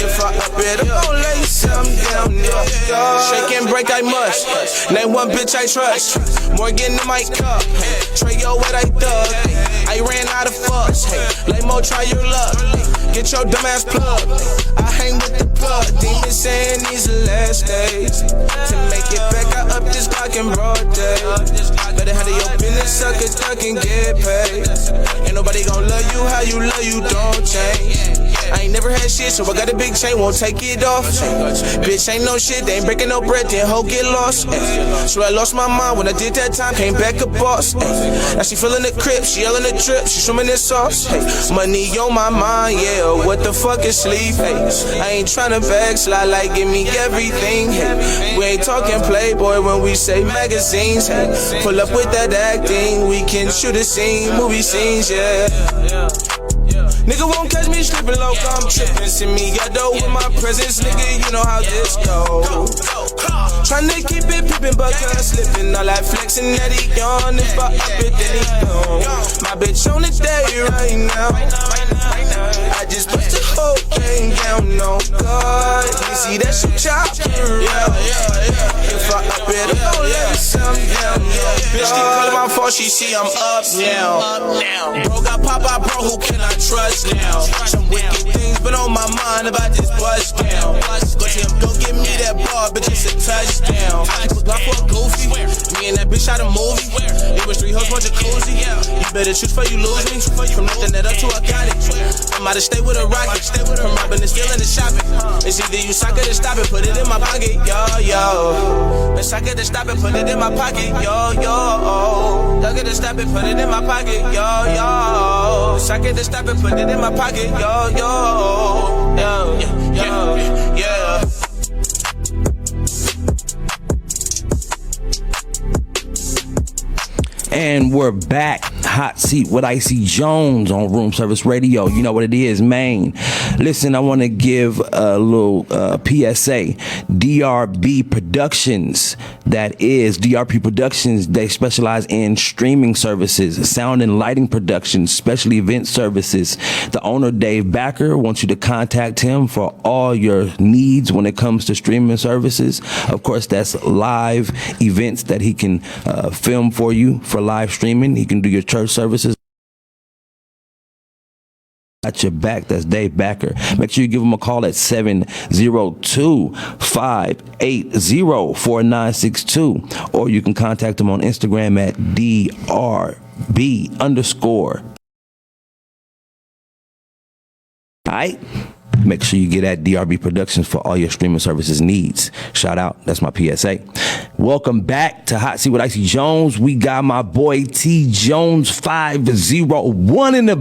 If I up it, I'm gon' lay something down, no God. Shake and break, I must. Name one bitch I trust. Morgan in my cup. Trey, yo, what I thug. I ran out of fucks. Lay more, try your luck. Get your dumb ass plug. I hang with the plug. Demons saying these the last days. To make it back, I up this clock in broad day. Better handle your business, suck it, duck and get paid. Ain't nobody gon' love you, don't change. I ain't never had shit, so I got a big chain, won't take it off. Bitch ain't no shit, they ain't breaking no bread, then hoe get lost. So I lost my mind when I did that time, came back a boss. Now she feeling the crib, she yelling the trip, she swimming in sauce. Money on my mind, yeah, what the fuck is sleep? I ain't tryna backslide, like give me everything. We ain't talking Playboy when we say magazines. Pull up with that acting, we can shoot a scene, movie scenes, yeah. Nigga won't catch me slipping low, I'm trippin'. See me got dough with my presence, nigga, you know how this go. Tryna keep it pippin', but can't slippin'. I like flexin' that he gone. If I up it, then he gone. My bitch on the day right now. I just put the whole thing down, no God. You see that shit chopping around. If I up it, I'm gon' lay something down, bitch keep calling my phone, she see I'm up now. Bro got pop out, bro, who can I trust now? Some wicked things been on my mind about this bust down. Go to him, don't give me that bar, bitch, it's a touchdown. People got for a goofy. Me and that bitch shot a movie. It was 3 hoes, one jacuzzi. You better choose for you lose me. From nothing that up to I got it. I'm out to stay with a rocket. From robbing and stealing and shopping. It's either you suck it or stop it, put it in my pocket, yo. It's suck it or stop it, put it in my pocket, yo. Suck it or stop it, put it in my pocket, yo. Suck it or stop it, put it in my pocket, yo. Yeah. And we're back. Hot Seat with IC Jonez on Room Service Radio. You know what it is, Maine. Listen, I want to give a little PSA. DRB Productions, that is DRP Productions. They specialize in streaming services, sound and lighting productions, special event services. The owner, Dave Backer, wants you to contact him for all your needs when it comes to streaming services. Of course, that's live events that he can film for you for live streaming. He can do your church services. Got your back. That's Dave Backer. Make sure you give him a call at 702-580-4962, or you can contact him on Instagram at DRB_. All right. Make sure you get at DRB Productions for all your streaming services needs. Shout out. That's my PSA. Welcome back to Hot Seat with IC Jonez. We got my boy T Jones 501 in the